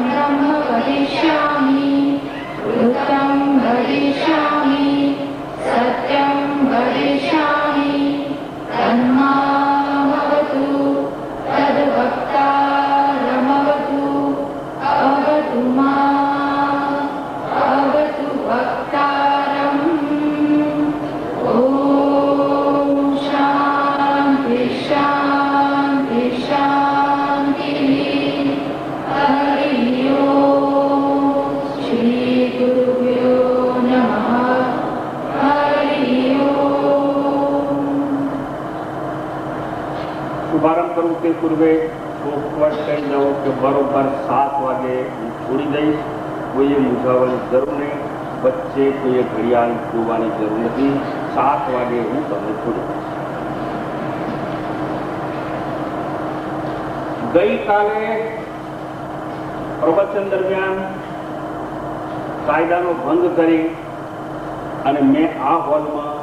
ब्रह्म वदिष्यामि ऋतं वदिष्यामि सत्यं वदिष्यामि तन्मामवतु तद्वक्तारमवतु अवतु माम् अवतु वक्तारम् ॐ शान्ति शान्ति शान्तिः हरि ओम् श्री गुरुभ्यो नमः हरि ओम्। શુભારંભ કરું તે પૂર્વે ચોખવટ કહી દઉં કે બરોબર 7 વાગે હું છોડી દઈશ. કોઈએ મૂંઝાવવાની જરૂર નહીં, વચ્ચે કોઈએ ઘડિયાળ જોવાની જરૂર નથી. 7 વાગે હું તમને છોડી દઈશ. ગઈકાલે પ્રવચન દરમિયાન કાયદાનો ભંગ કરી અને મેં આ હોલમાં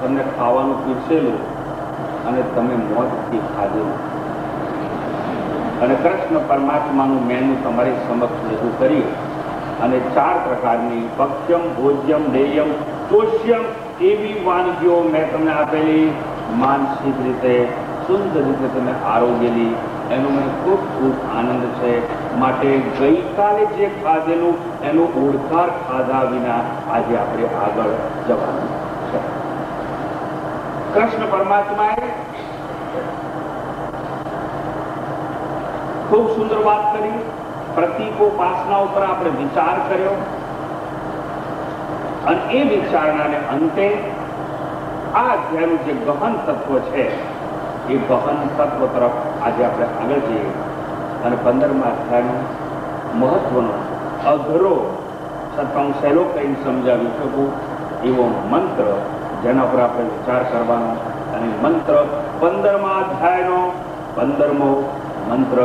તમને ખાવાનું પીરસેલું અને તમે મોજથી ખાધેલું અને કૃષ્ણ પરમાત્માનું મેનુ તમારી સમક્ષ રજૂ કરી અને 4 પ્રકારની ભક્ષ્યમ ભોજ્યમ ડેયમ ચોષ્યમ એવી વાનગીઓ મેં તમને આપેલી. માનસિક રીતે સુંદર રીતે તમે આરોગ્યલી, એનો મને ખૂબ ખૂબ આનંદ છે. માટે ગઈકાલે જે ખાધેલું એનો ઓળખાર ખાધા વિના આજે આપણે આગળ જવાનું છે. કૃષ્ણ પરમાત્માએ ખૂબ સુંદર વાત કરી. પ્રતીકોપાસના ઉપર આપણે વિચાર કર્યો અને એ વિચારણાને અંતે આ અધ્યાયનું જે ગહન તત્વ છે એ ગહન તત્વ તરફ આજે આપણે આગળ જઈએ અને 15મા અધ્યાયનો મહત્વનો અઘરો છતાં સહેલો કહીને સમજાવી શકું એવો મંત્ર જેના પર આપણે વિચાર કરવાનો. અને મંત્ર 15મા અધ્યાયનો 15મો મંત્ર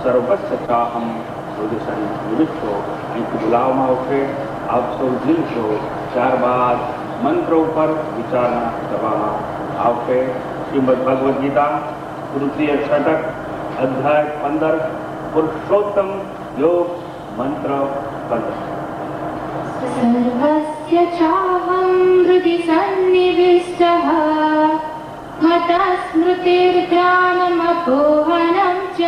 સર્વસ્વ ચાહમ હૃદય નિવિષ્ટો. અહીંથી બોલાવવામાં આવશે, આપ સૌ જીલશો. ત્યારબાદ મંત્ર ઉપર વિચારણા કરવામાં આવશે. શ્રીમદ ભગવદ્ ગીતા તૃતીય છટક અધ્યાય 15 પુરુષોત્તમ યોગ મંત્ર 15. સર્વસ્ય ચાહં હૃદિ સન્નિવિષ્ટઃ મતઃ સ્મૃતિર્ધ્યાનમપોહનં ચ.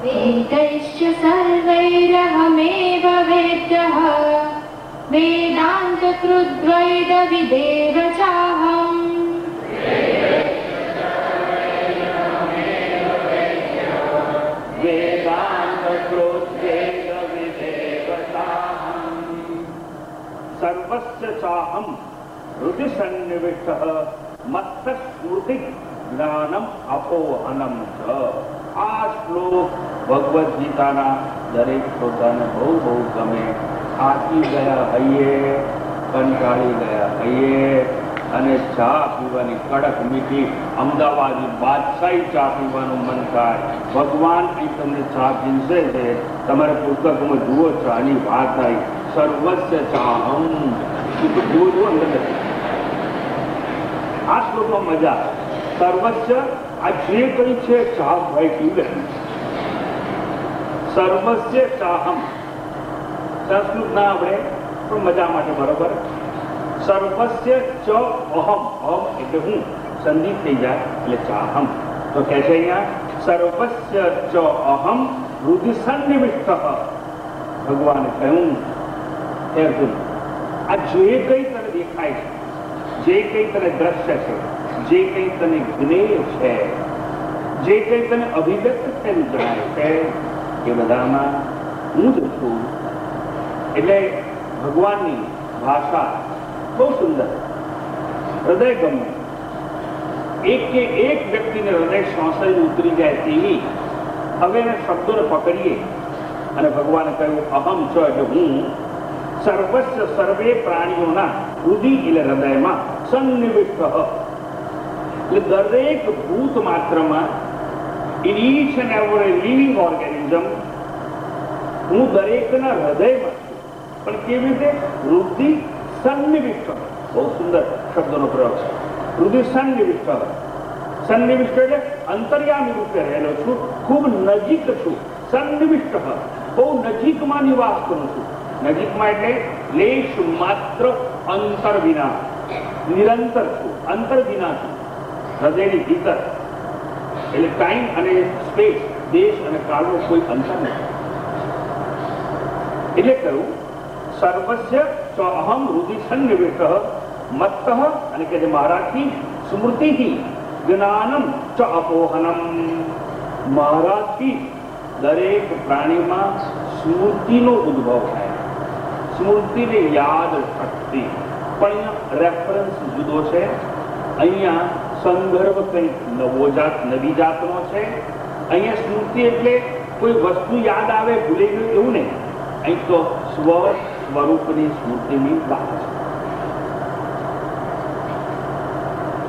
वेदैश्च सर्वैरहमेव वेद्यः वेदान्तकृद्वैदविदेव चाहम्. सर्वस्य चाहम हृदि सन्निविष्टः मत्त स्मृति ज्ञानम अपोहनम च. આ શ્લોક ભગવદ્ ગીતાના દરેક શ્રોતાને બહુ બહુ ગમે. થાકી ગયા હૈયે, કંટાળી ગયા હૈયે અને ચા પીવાની કડક મીઠી અમદાવાદી બાદશાહી ચા પીવાનું મન થાય. ભગવાન અહીં તમને ચા પીરસે છે. તમારે પુસ્તકમાં જુઓ ચાની વાત આવી. સર્વસ્ય ચાહમ જુઓ અંદર આ શ્લોકમાં મજા. સર્વસ્ય આ જે કઈ છે ચા ભાઈ પીવે. સર્વસ્ય ચાહમ સંસ્કૃત ના આપણે પણ મજા માટે બરોબર. સર્વસ્ય ચ અહમ, અહમ એટલે હું, સંધિ થઈ જાય એટલે ચાહમ. તો કે છે અહીંયા સર્વસ્ય ચ અહમ હૃદય સન્નિવિષ્ટઃ. ભગવાને કહ્યું હે અર્જુન, આ જે કઈ તને દેખાય છે, જે કઈ તને દ્રશ્ય છે, જે કઈ તને જ્ઞેય છે, જે કઈ તને અભિવ્યક્ત થયેલું જણાય છે એ બધામાં હું જ છું. એટલે ભગવાનની ભાષા બહુ સુંદર, હૃદય ગમે. એક કે એક વ્યક્તિને હૃદય શ્વાસઈ ઉતરી જાય તેવી હવે એને શબ્દોને પકડીએ અને ભગવાને કહ્યું અહમ છ એટલે હું સર્વસ્વ સર્વે પ્રાણીઓના હૃદય એટલે હૃદયમાં સન્નિવિષ્ટ. એટલે દરેક ભૂત માત્રમાં in each and every living organism હું દરેકના હૃદયમાં છું. પણ કેવી રીતે? વૃદ્ધિ સન્નિવિષ્ટ. બહુ સુંદર શબ્દનો પ્રયોગ છે. વૃદ્ધિ સન્નિવિષ્ટ. સન્નિવિષ્ટ એટલે અંતર્યામી રૂપે રહેલો છું, ખૂબ નજીક છું. સન્નિવિષ્ટ બહુ નજીકમાં નિવાસ કરું છું. નજીકમાં એટલે લેશ માત્ર અંતર વિના, નિરંતર છું, અંતર વિના છું, હૃદયની ભીતર. એટલે ટાઈમ અને સ્પેસ, દેશ અને કાળનો કોઈ અંતર નથી. એટલે કહ્યું સર્વસ્ય ચ અહમ હૃદય સન્નિવિષ્ટ મત્ત, અને કે મારાથી સ્મૃતિ જ્ઞાનમ ચ અપોહનમ. મારાથી દરેક પ્રાણીમાં સ્મૃતિનો ઉદ્ભવ થાય. સ્મૃતિને યાદ શક્તિ. પણ રેફરન્સ જુદો છે. અહીંયા સંદર્ભ કંઈક નવી જાતનો છે. અહીંયા સ્મૃતિ એટલે કોઈ વસ્તુ યાદ આવે ભૂલી ગયું એવું નહીં. અહીં તો સ્વરૂપની સ્મૃતિની વાત છે.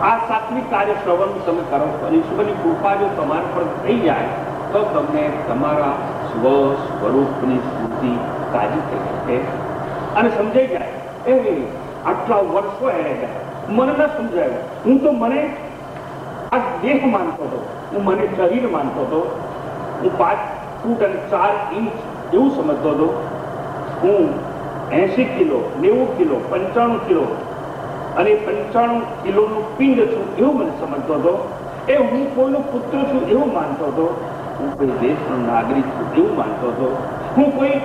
આ સાત્વિક કાર્ય શ્રવણ તમે કરો છો અને ઈશ્વરની કૃપા જો તમારા પર થઈ જાય તો તમને તમારા સ્વરૂપની સ્મૃતિ તાજી થઈ શકે અને સમજાઈ જાય. એ આટલા વર્ષો એને ગયા, મને ન સમજાયું. હું તો મને આ દેહ માનતો હતો, હું મને શરીર માનતો હતો, હું 5 ફૂટ અને 4 ઇંચ એવું સમજતો હતો. હું 80 કિલો, 90 કિલો, 95 કિલો અને 95 કિલોનું પિંડ છું એવું મને સમજતો હતો. એ હું કોઈનો પુત્ર છું એવું માનતો હતો. હું કોઈ દેશનો નાગરિક છું એવું માનતો હતો. હું કોઈ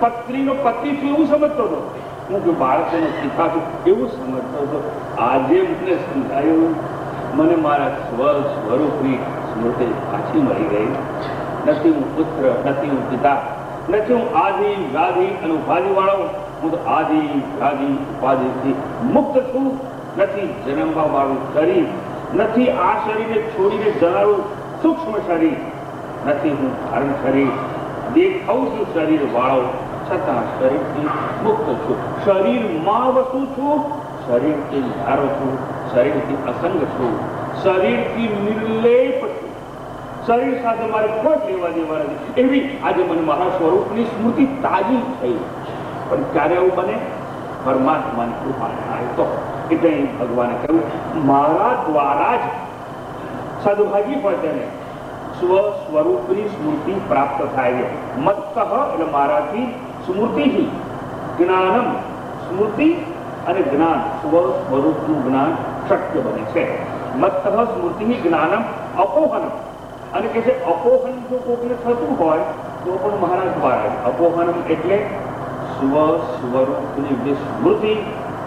પત્નીનો પતિ છું એવું સમજતો હતો. હું કોઈ બાળકોનો પિતા છું એવું સમજતો હતો. આજે મને સમજાયું, મને મારા સ્વરૂપની સ્મૃતિ પાછી મળી ગઈ. નથી હું પુત્ર, નથી હું પિતા, નથી હું આદિ વ્યાધિ અને ઉપાધિ વાળો. હું તો આદિ વ્યાધિ ઉપાધિથી મુક્ત છું. નથી જન્મવા વાળું શરીર, નથી આ શરીરને છોડીને જનારું સૂક્ષ્મ શરીર, નથી હું ધારણ શરીર, દેખાઉં છું શરીર વાળો, છતાં શરીરથી મુક્ત છું. શરીરમાં વસું છું, શરીરથી ધારો છું, શરીરથી અસંગ છું, શરીરથી નિર્લેપ છું. શરીર સાથે મારે કોઈ લેવા દેવા નથી. એવી આજે મને મારા સ્વરૂપની સ્મૃતિ તાજી થઈ. પણ ક્યારે એવું બને? પરમાત્માની કૃપાને આવે તો. એટલે ભગવાને કહ્યું મારા દ્વારા જ સદભાગી હોય તેને સ્વરૂપની સ્મૃતિ પ્રાપ્ત થાય છે. મત્તઃ એટલે મારાથી સ્મૃતિ જ્ઞાનમ, સ્મૃતિ અને જ્ઞાન, સ્વરૂપનું જ્ઞાન શક્ય બને છે. મત્તઃ સ્મૃતિ જ્ઞાનમ અપોહનમ. અને કે છે અપોહન જો કોઈને થતું હોય તો પણ મહારાજ દ્વારા અપોહનમ એટલે સ્વરૂપની વિસ્મૃતિ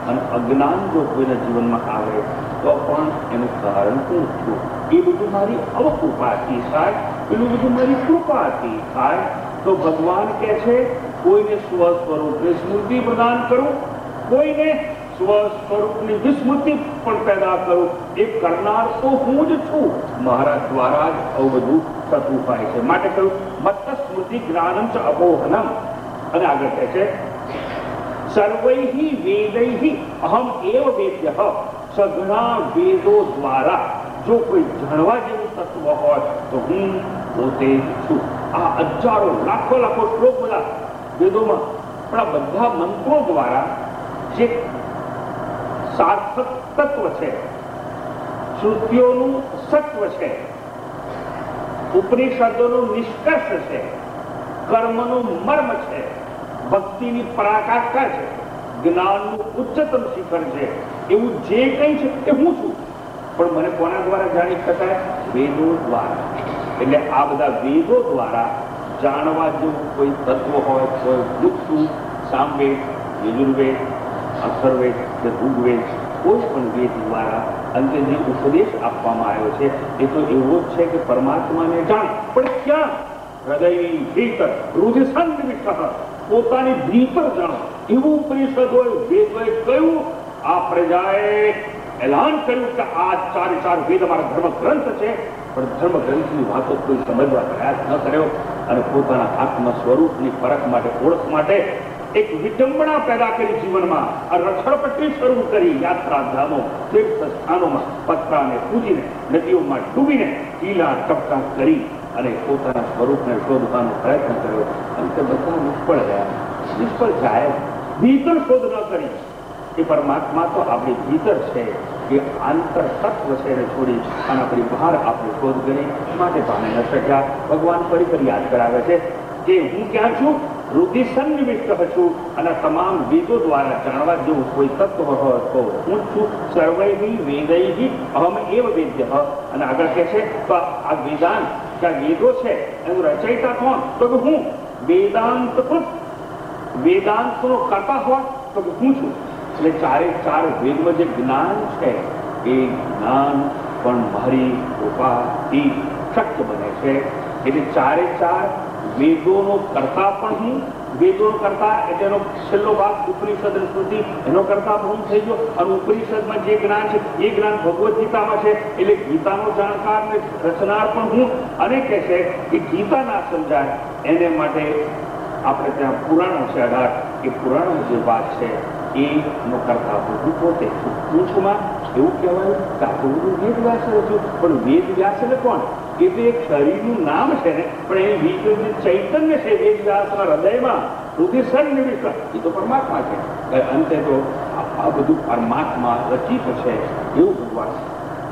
અને અજ્ઞાન જો કોઈના જીવનમાં આવે તો પણ એનું કારણ હું છું. એ બધું મારી અવકૃપાથી થાય, પેલું બધું મારી કૃપાથી થાય. તો ભગવાન કે છે કોઈને સ્વસ્વરૂપની સ્મૃતિ પ્રદાન કરું, કોઈને સ્વસ્વરૂપની વિસ્મૃતિ પણ પેદા કરું. એ કરનાર તો હું જ છું. મહારાજ દ્વારા જ આવું બધું થતું હોય છે. માટે કહ્યું મત્ત સ્મૃતિ જ્ઞાનમ ચ અપોહનમ. અને આગળ કહે છે સર્વૈહિ વેદૈહિ અહમ એવ વેદ્ય. સઘળા વેદો દ્વારા જો કોઈ જાણવા જેવું તત્વ હોય તો હું પોતે જ છું. આ હજારો લાખો શ્લોક બધા વેદોમાં, પણ આ બધા મંત્રો દ્વારા જે સાર્થક તત્વ છે, શ્રુતિઓનું સત્વ છે, ઉપનિષદોનું નિષ્કર્ષ છે, કર્મનું મર્મ છે, ભક્તિની પરાકાષ્ઠા છે, જ્ઞાનનું ઉચ્ચતમ શિખર છે, એવું જે કંઈ છે એ હું છું. પણ મને કોના દ્વારા જાણી શકાય? વેદો દ્વારા. એટલે આ બધા વેદો દ્વારા જાણવા જેવું કોઈ તત્વ હોય, કોઈ વૃક્ષું, સામવેદ, યજુર્વેદ, અથર્વેદ કે ઋગ્વેદ, કોઈ પણ વેદ દ્વારા અંતે જે ઉપદેશ આપવામાં આવ્યો છે એ તો એવો જ છે કે પરમાત્માને જાણ. પણ ક્યાં? હૃદયની ભીતર, હૃદયસન્નિવિષ્ટ, પોતાની ભીતર જાણો. એવું ઉપનિષદોએ વેદોએ કહ્યું. આ પ્રજાએ એલાન કર્યું કે આ 4 વેદ અમારા ધર્મ ગ્રંથ છે, પણ ધર્મ ગ્રંથની વાતો કોઈ સમજવા પ્રયાસ ન કર્યો અને પોતાના આત્મ સ્વરૂપની ફરક માટે, ઓળખ માટે એક વિડંબણા પેદા કરી જીવનમાં. આ રખડપટ્ટી શરૂ કરી યાત્રાધામો, તીર્થ સ્થાનોમાં પતરાને પૂજીને, નદીઓમાં ડૂબીને ટીલા ટપકા કરી અને પોતાના સ્વરૂપને શોધવાનો પ્રયત્ન કર્યો. અંતે બધા નિષ્ફળ ગયા. નિષ્ફળ જાય ભીતર શોધ ન કરી. એ પરમાત્મા તો આપણી ભીતર છે, એ આંતર તત્વ છે એને છોડી અને આપણી બહાર આપણે શોધ કરી માટે પામે ન શક્યા. ભગવાન ફરી યાદ કરાવે છે કે હું ક્યાં છું? રુધિ સન્નિવિષ્ટ છું અને તમામ વેદો દ્વારા જાણવા જેવું કોઈ તત્વ હોય તો હું છું. સર્વૈહિ વેદૈહિ અહમ એવ વેદ્ય. અને આગળ કહે છે તો આ વેદાંત કે આ વેદો છે એનું રચયિતા કોણ? તો કે હું. વેદાંત કૃત, વેદાંતનો કરતા હોય તો કે હું છું. એટલે ચારે ચાર વેદમાં જે જ્ઞાન છે એ જ્ઞાન પણ મારી કૃપાથી શક્ય બને છે. એટલે ચારે ચાર વેદોનો કરતા પણ હું. વેદોનો કરતા એટલે એનો છેલ્લો ભાગ ઉપનિષદ અને સ્મૃતિ એનો કરતા પણ હું થઈ ગયો. અને ઉપનિષદમાં જે જ્ઞાન છે એ જ્ઞાન ભગવદ્ ગીતામાં છે એટલે ગીતાનો જાણકાર ને રચનાર પણ હું. અને કહે છે કે ગીતા ના સમજાય એને માટે આપણે ત્યાં પુરાણો છે 18, એ પુરાણો જે વાત છે એનો કરતા હું પોતે છું. પૂછમાં એવું કહેવાયું કે આટલું બધું વેદ વ્યાસ રચ્યું, પણ વેદ વ્યાસ એટલે કોણ? એ તો એક શરીરનું નામ છે ને, પણ એ વિશ્વ જે ચૈતન્ય છે વેદ વ્યાસના હૃદયમાં રુધિર સન્નિવિષ્ટ, એ તો પરમાત્મા છે. અંતે તો આ બધું પરમાત્મા રચિત છે એવું ભગવાન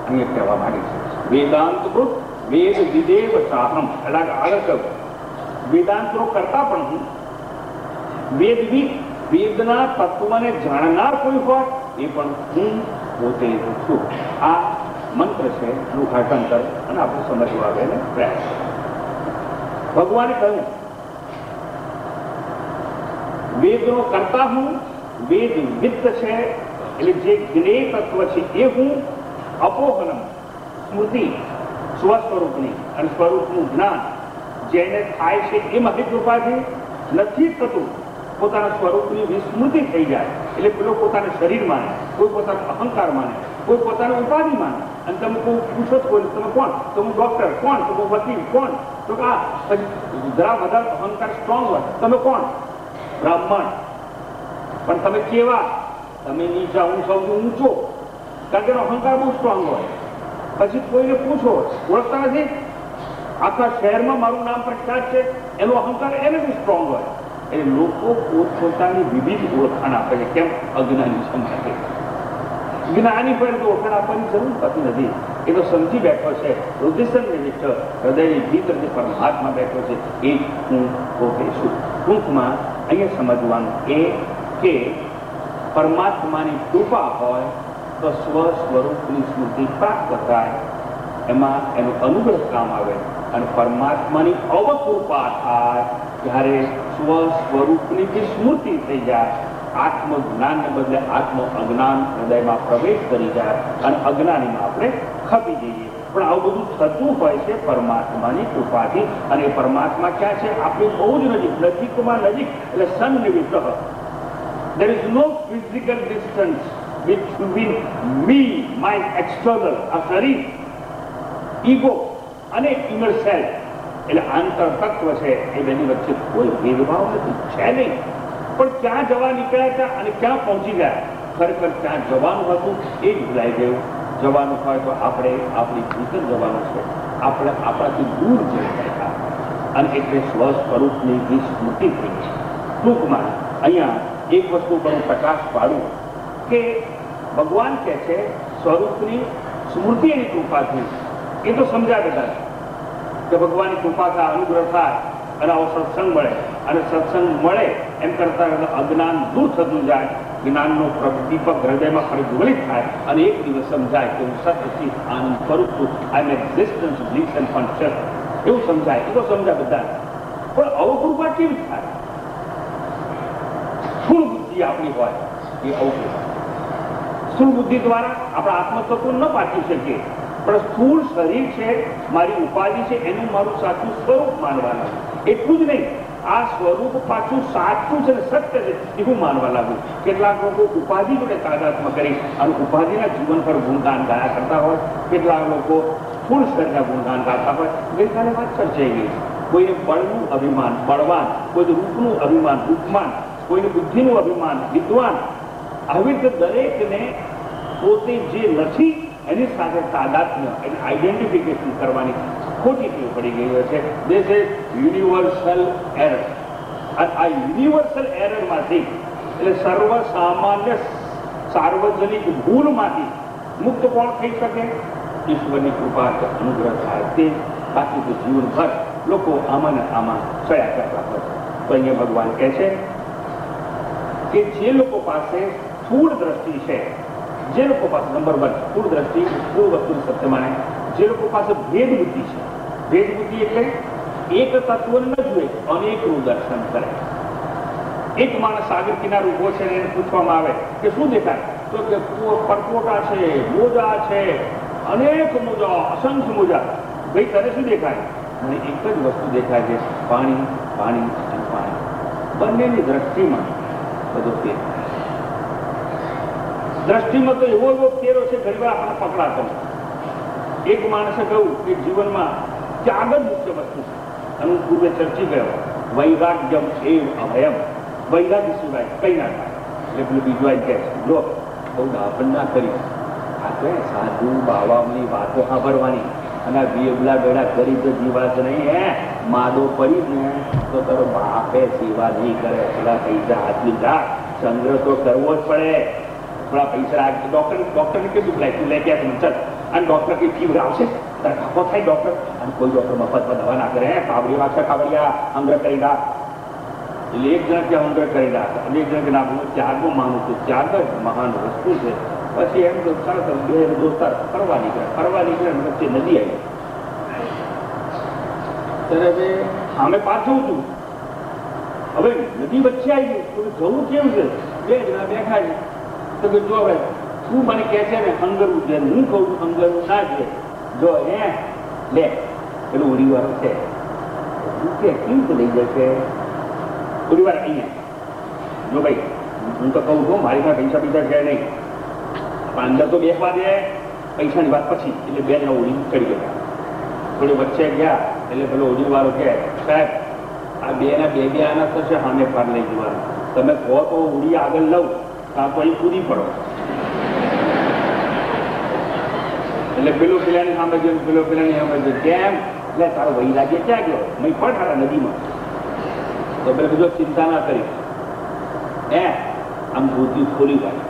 અહીંયા કહેવા માંગે છે. વેદાંત કૃત વેદ વિદેવ ચાહમ. એટલે આગળ કહ્યું વેદાંતનો કરતા પણ હું. વેદવિદ, વેદના તત્વને જાણનાર કોઈ હોય એ પણ હું પોતે છું. આ મંત્ર છે એનું ભાષાંતર અને આપણે સમજવા આવે ને પ્રયાસ. ભગવાને કહ્યું વેદનો કરતા હું, વેદ વિત્ત છે એટલે જે જ્ઞેય તત્વ છે એ હું. અપોહનમ સ્મૃતિ સ્વસ્વરૂપની અને સ્વરૂપનું જ્ઞાન જેને થાય છે એ મારી કૃપાથી નથી થતું. પોતાના સ્વરૂપની વિસ્મૃતિ થઈ જાય એટલે પેલો પોતાનું શરીર માને, કોઈ પોતાનો અહંકાર માને, કોઈ પોતાની ઉપાધિ માને. અને તમે કોઈ પૂછો તો તમે કોણ? તો હું ડોક્ટર. કોણ? તો હું વકીલ. કોણ? તો આ જરા વધારે અહંકાર સ્ટ્રોંગ હોય તમે કોણ? બ્રાહ્મણ. પણ તમે કેવા? તમે નીચા, હું સૌથી ઊંચો. કારણ કે એનો અહંકાર બહુ સ્ટ્રોંગ હોય. પછી કોઈને પૂછો, ઓળખતા નથી, આખા શહેરમાં મારું નામ પ્રખ્યાત છે, એનો અહંકાર એને બી સ્ટ્રોંગ હોય. એટલે લોકો પોતપોતાની વિવિધ ઓળખાણ આપે છે. કેમ? અજ્ઞાની છે માટે. જ્ઞાની પર તો ઓળખાણ આપવાની જરૂર થતી નથી. એ તો સમજી બેઠો છે રુધિર નિવિષ્ટ હૃદયની ભીતર જે પરમાત્મા બેઠો છે એ હું પોતે છું. ટૂંકમાં અહીંયા સમજવાનું એ કે પરમાત્માની કૃપા હોય તો સ્વસ્વરૂપની સ્મૃતિ પ્રાપ્ત થાય, એમાં એનું અનુગ્રહ કામ આવે. અને પરમાત્માની અવકૃપા થાય ત્યારે સ્વસ્વરૂપની જે સ્મૃતિ થઈ જાય, આત્મજ્ઞાનને બદલે આત્મ અજ્ઞાન હૃદયમાં પ્રવેશ કરી જાય અને અજ્ઞાનીમાં આપણે ખપી જઈએ. પણ આવું બધું થતું હોય છે પરમાત્માની કૃપાથી. અને એ પરમાત્મા ક્યાં છે? આપણી બહુ જ નજીક, નજીકમાં નજીક એટલે સન્નિવિષ્ટ. There is no physical distance between me, my external, આ શરીર, ઈગો અને ઇનર સેલ્ફ એટલે આંતર તત્વ છે એ બેની વચ્ચે કોઈ ભેદભાવ નથી, છે નહીં. પણ ક્યાં જવા નીકળ્યા હતા અને ક્યાં પહોંચી ગયા? ખરેખર ક્યાં જવાનું હતું એ જ ભૂલાઈ ગયું. જવાનું હોય તો આપણે આપણી ભીતર જવાનું છે, આપણે આપણાથી દૂર જઈ ગયા અને એટલે સ્વસ્વરૂપની વિસ્મૃતિ થઈ ગઈ. ટૂંકમાં અહીંયા એક વસ્તુ પર હું પ્રકાશ પાડું કે ભગવાન કહે છે સ્વરૂપની સ્મૃતિ એની કૃપાથી. એ તો સમજ્યા બધા કે ભગવાનની કૃપા થાય, અનુગ્રહ થાય અને આવો સત્સંગ મળે. અને સત્સંગ મળે એમ કરતા અજ્ઞાન દૂર થતું જાય, જ્ઞાનનો દીપક હૃદયમાં પ્રજ્વલિત થાય અને એક દિવસ સમજાય કે હું સત્યથી આનંદ કરું છું. આઈ એમ એક્ઝિસ્ટન્સ, બ્લિસ એન્ડ ફંક્શન. એવું સમજાય. એ તો સમજાય બધા. પણ અવકૃપા કેવી થાય? સ્થૂળ બુદ્ધિ આપણી હોય એ અવકૃપા. સ્થૂળ બુદ્ધિ દ્વારા આપણા આત્મતત્વ ન પાછી શકીએ. પણ સ્થૂળ શરીર છે, મારી ઉપાધિ છે, એનું મારું સાચું સ્વરૂપ માનવાનું. એટલું જ નહીં, આ સ્વરૂપ પાછું સાચું છે ને સત્ય છે એવું માનવા લાગુ. કેટલાક લોકો ઉપાધિ જોડે તાદાત્મ્ય કરી અને ઉપાધિના જીવન પર ગુણગાન ગાયા કરતા હોય. કેટલાક લોકો સ્થૂળ શરીરના ગુણગાન ગાતા હોય. ગઈકાલે વાત ચર્ચાઈ ગઈ. કોઈને બળનું અભિમાન, બળવાન, કોઈને રૂપનું અભિમાન, રૂપમાન, કોઈને બુદ્ધિનું અભિમાન, વિદ્વાન. આવી રીતે દરેકને પોતે જે નથી એની સાથે તાદાત્મ્ય એને આઈડેન્ટિફિકેશન કરવાની ખોટી ટેવ પડી ગઈ હોય છે. This is universal error. અને આ યુનિવર્સલ એરરમાંથી એટલે સર્વ સામાન્ય સાર્વજનિક ભૂલમાંથી મુક્ત કોણ થઈ શકે? ઈશ્વરની કૃપા અનુગ્રહ થાય તે. બાકી તો જીવનભર લોકો આમાં ને આમાં ચયા કરતા હોય. તો અહીંયા ભગવાન કહે છે કે જે લોકો પાસે સ્થૂળ દ્રષ્ટિ છે, જે લોકો પાસે નંબર 1 સ્થૂળ દ્રષ્ટિ, સ્થૂળ વસ્તુને સત્ય માને, જે લોકો પાસે ભેદ બુદ્ધિ છે. ભેદ બુદ્ધિ એટલે એક તત્વને ન જુએ, અનેકનું દર્શન કરે. એક માણસ સાગર કિનારે ઉભો છે અને એને પૂછવામાં આવે કે શું દેખાય? તો કે પરપોટા છે, મોજા છે, અનેક મોજા, અસંખ્ય મોજા. ભાઈ તને શું દેખાય? મને એક જ વસ્તુ દેખાય છે, પાણી, પાણી અને પાણી. બંનેની દ્રષ્ટિમાં બધો ફેર. દ્રષ્ટિમાં તો એવો ફેરો છે, ઘણી વાર આપણને પકડાતો. એક માણસે કહ્યું કે જીવનમાં ત્યાગ જ મુખ્ય વસ્તુ છે. અને હું પૂર્વે ચર્ચી ગયો, વૈરાગ્યમ એવ અભયમ. વૈરાગ્ય સિવાય કઈ ના થાય. એટલે પેલું બીજું આવી કહે છે, લો બહુ દાપણ ના કરી, આ તો સાધુ બાવાની વાતો સાંભળવાની અને બેબલા બેડા કરી તો જીવા જ નહીં. હે માદો પડી ને તો તારો બાપે સેવા નહીં કરે. થોડા પૈસા હાથની જા, સંગ્રહ તો કરવો જ પડે. થોડા પૈસા ડોક્ટરને કીધું તું લે ક્યાં ચાલ. અને ડોક્ટર કઈ ફીવર આવશે, તારે ખાપો થાય ડોક્ટર. અને કોઈ ડોક્ટર મફતમાં દવા ના કરે. કાવડી વાગશે, કાવડિયા અંગ્રહ કરી નાખ. એટલે એક જણ ક્યાં અંગ્રહ કરી નાખ અને એક જણ કે ના હું ત્યાગમાં માનું છું. ત્યાગ જ મહાન વસ્તુ છે. પછી એમ તો સરસ બે દોસ્તાર ફરવા નીકળે વચ્ચે નદી આવી. ત્યારે સામે પાછું છું, હવે નદી વચ્ચે આવી ગયું, જવું કેવું છે? બે જણા બેઠા છે. તો કે જો ભાઈ તું મને કહે છે ને અંગરવું છે, હું કહું છું અંગરવું ના છે. જો હે લે પેલું ઉડી વાળો છે, કે કેમ તો લઈ જશે ઉડી વાર અહીંયા. જો ભાઈ હું તો કહું છું મારી પાસે પૈસા બીજા છે નહીં, અંદર તો બેસવા દે, પૈસાની વાત પછી. એટલે બે જણા ઉડી ચડી ગયા. થોડી વચ્ચે ગયા એટલે પેલો ઉડી વાળો કે સાહેબ આ બે ના બે આના થશે, સામે પાર લઈ જવાનું. તમે કહો તો ઉડી આગળ લઉં, કાં તો અહીં કૂદી પડો. એટલે પેલું પેલાની સામે જોયું, પેલો પેલાની સામે જોયું. કેમ? એટલે તારો વૈરાગ્ય ક્યાં ગયો? મેં પણ ખાતા નદીમાં. તો પેલો બીજો ચિંતા ના કરી, આમ ધોતી ખોલી કાઢી.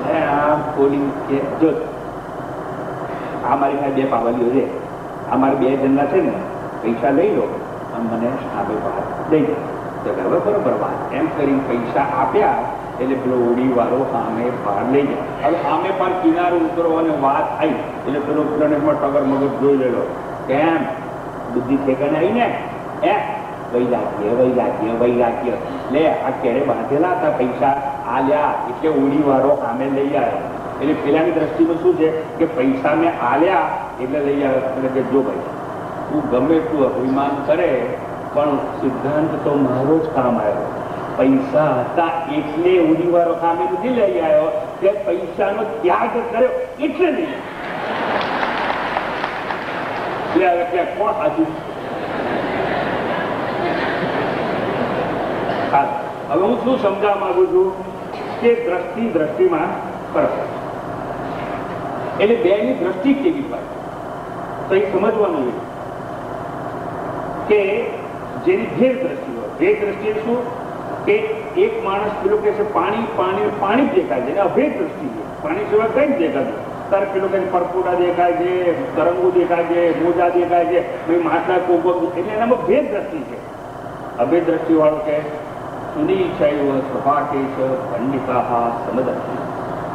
આમ ખોલી કે જો આ મારી પાસે 2 પાવલીઓ છે, આ મારે 2 જણના છે ને, પૈસા લઈ લો અને મને સામે બહાર દઈ દો. તો હવે બરોબર વાત. એમ કરીને પૈસા આપ્યા એટલે પેલો ઓડી વાળો સામે બહાર લઈ જાય. હવે સામે પણ કિનારો ઉતરવાની વાત આવી એટલે પેલો પેલાને ટગર મગજ જોઈ લેલો. કેમ બુદ્ધિ ઠેકાને આવી ને? વૈરાગ્ય લે આ કેરે બાંધેલા હતા પૈસા આલ્યા એટલે ઓડી વાળો સામે લઈ આવ્યો. એટલે પેલાની દ્રષ્ટિમાં શું છે કે પૈસા મેં આલ્યા એટલે લઈ આવ્યો. એટલે કે જો ભાઈ તું ગમે તું અભિમાન કરે પણ સિદ્ધાંત તો મારો જ કામ આવ્યો. પૈસા હતા એટલે ઓડી વાળો સામે નથી લઈ આવ્યો, કે પૈસાનો ત્યાગ કર્યો એટલે નહીં. એટલે કોણ સાચું? હવે હું શું સમજાવવા માંગુ છું કે દ્રષ્ટિમાં ફરક. એટલે બેની દ્રષ્ટિ કેવી હોય તો એ સમજવાનું કે જેની ભેદ દ્રષ્ટિ હોય. ભેદ દ્રષ્ટિ શું કે એક માણસ પેલો કહે છે પાણી પાણી પાણી જ દેખાય છે, અભેદ દ્રષ્ટિ છે. પાણી સિવાય કઈ જ દેખાતું. તારે પેલો કઈ પરપોટા દેખાય છે, તરંગો દેખાય છે, મોજા દેખાય છે, માટલા કોકો, એટલે એનામાં ભેદ દ્રષ્ટિ છે. અભેદ દ્રષ્ટિ વાળો કે સુનિચૈવ સ્વભાકેશ પંડિતા સમદર્શી.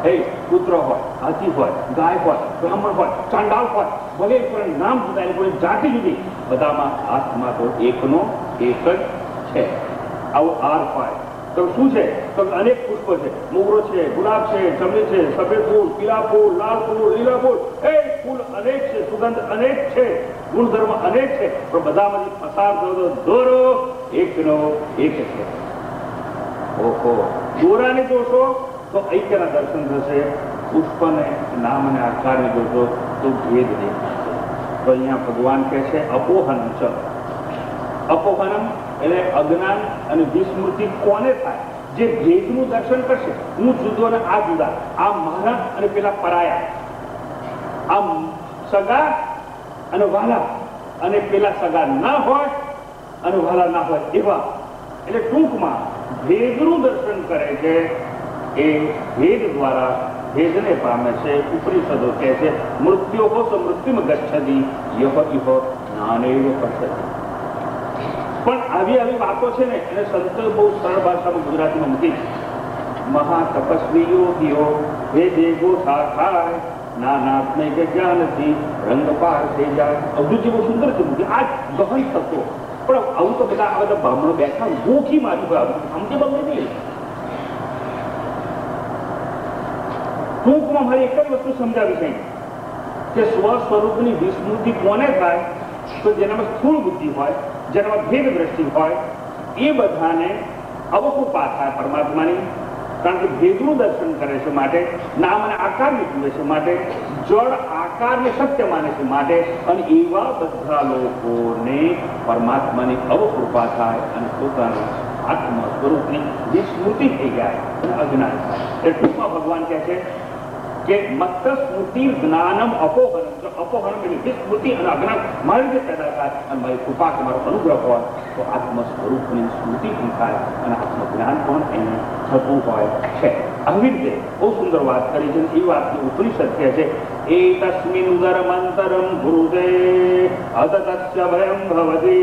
હે પુત્ર હોય, હાથી હોય, ગાય હોય, બ્રાહ્મણ હોય, ચાંડાળ હોય, ભલે પણ નામ જુદા, કોઈ જાતિ જુદી, બધામાં આત્મા તો એકનો એક જ છે. આવું આર હોય તો શું છે? તો અનેક પુષ્પો છે, મોગરો છે, ગુલાબ છે, ચમેલી છે, સફેદ ફૂલ, પીલા ફૂલ, લાલ ફૂલ, લીલા ફૂલ, એ ફૂલ અનેક છે, સુગંધ અનેક છે, ગુણધર્મ અનેક છે, પણ બધામાંથી પસાર થતો દોરો એકનો એક છે. ઓહો, દોરાને જોશો તો ઐક્યના દર્શન થશે, પુષ્પને નામ અને આકારને જોશો તો ભેદ દેખાશે. તો અહીંયા ભગવાન કહે છે અપોહનમ ચ. અપોહનમ એટલે અજ્ઞાન અને વિસ્મૃતિ કોને થાય? જે ભેદનું દર્શન કરશે. હું જુદો અને આ જુદા, આ મારા અને પેલા પરાયા, આમ સગા અને વાલા, અને પેલા સગા ના હોય અને વાલા ના હોય એવા. એટલે ટૂંકમાં ભેદનું દર્શન કરે છે એ ભેદ દ્વારા ભેદને પામે છે. ઉપનિષદો કહે છે મૃત્યોઃ સ મૃત્યુમ ગચ્છતિ યહ ઇહ જ્ઞાનેવ પશ્યતિ. પણ આવી વાતો છે ને એને સંતો બહુ સરળ ભાષામાં ગુજરાતીમાં મૂકી. મહાતપસ્વી યોગીઓ ભેદે ગોઠા થાય નાનાત્મય જ્ઞાનથી રંગ પાર થઈ જાય. અવધૂત જેવું સુંદર છે મૂકી. આ ગહન તત્વો. પણ આવું તો બધા આ બધા બ્રાહ્મણો બેઠા ગોખી મારી સમજે બમને નહીં. ટૂંકમાં મારી એક જ વસ્તુ સમજાવી છે કે સ્વ સ્વરૂપની વિસ્મૃતિ કોને થાય તો જેનામાં સ્થૂળ બુદ્ધિ હોય, જેનામાં ભેદ દ્રષ્ટિ હોય, એ બધાને અવકૃપા થાય પરમાત્માની. કારણ કે ભેદનું દર્શન કરે છે માટે, નામ અને આકારને જુએ છે માટે, જળ આકારને સત્ય માને છે માટે, અને એવા બધા લોકોને પરમાત્માની અવકૃપા થાય અને પોતાના આત્મ સ્વરૂપની વિસ્મૃતિ થઈ જાય અને અજ્ઞાન થાય. એટલે ટૂંકમાં ભગવાન કહે છે કે મત્ત સ્મૃતિ જ્ઞાનમ અપોહનમ. જો અપોહનમ એટલે વિસ્મૃતિ અને અજ્ઞાન મારી રીતે પેદા થાય અને મારી કૃપા કે મારો અનુગ્રહ હોય તો આત્મ સ્વરૂપની સ્મૃતિ પણ થાય અને આત્મજ્ઞાન પણ એને થતું હોય છે. આવી રીતે બહુ સુંદર વાત કરી છે. એ વાતની ઉપનિષદ કહે છે એતસ્મિન ઉદરમંતરમ ગુરુદે અદતસ્ય ભયમ ભવતિ.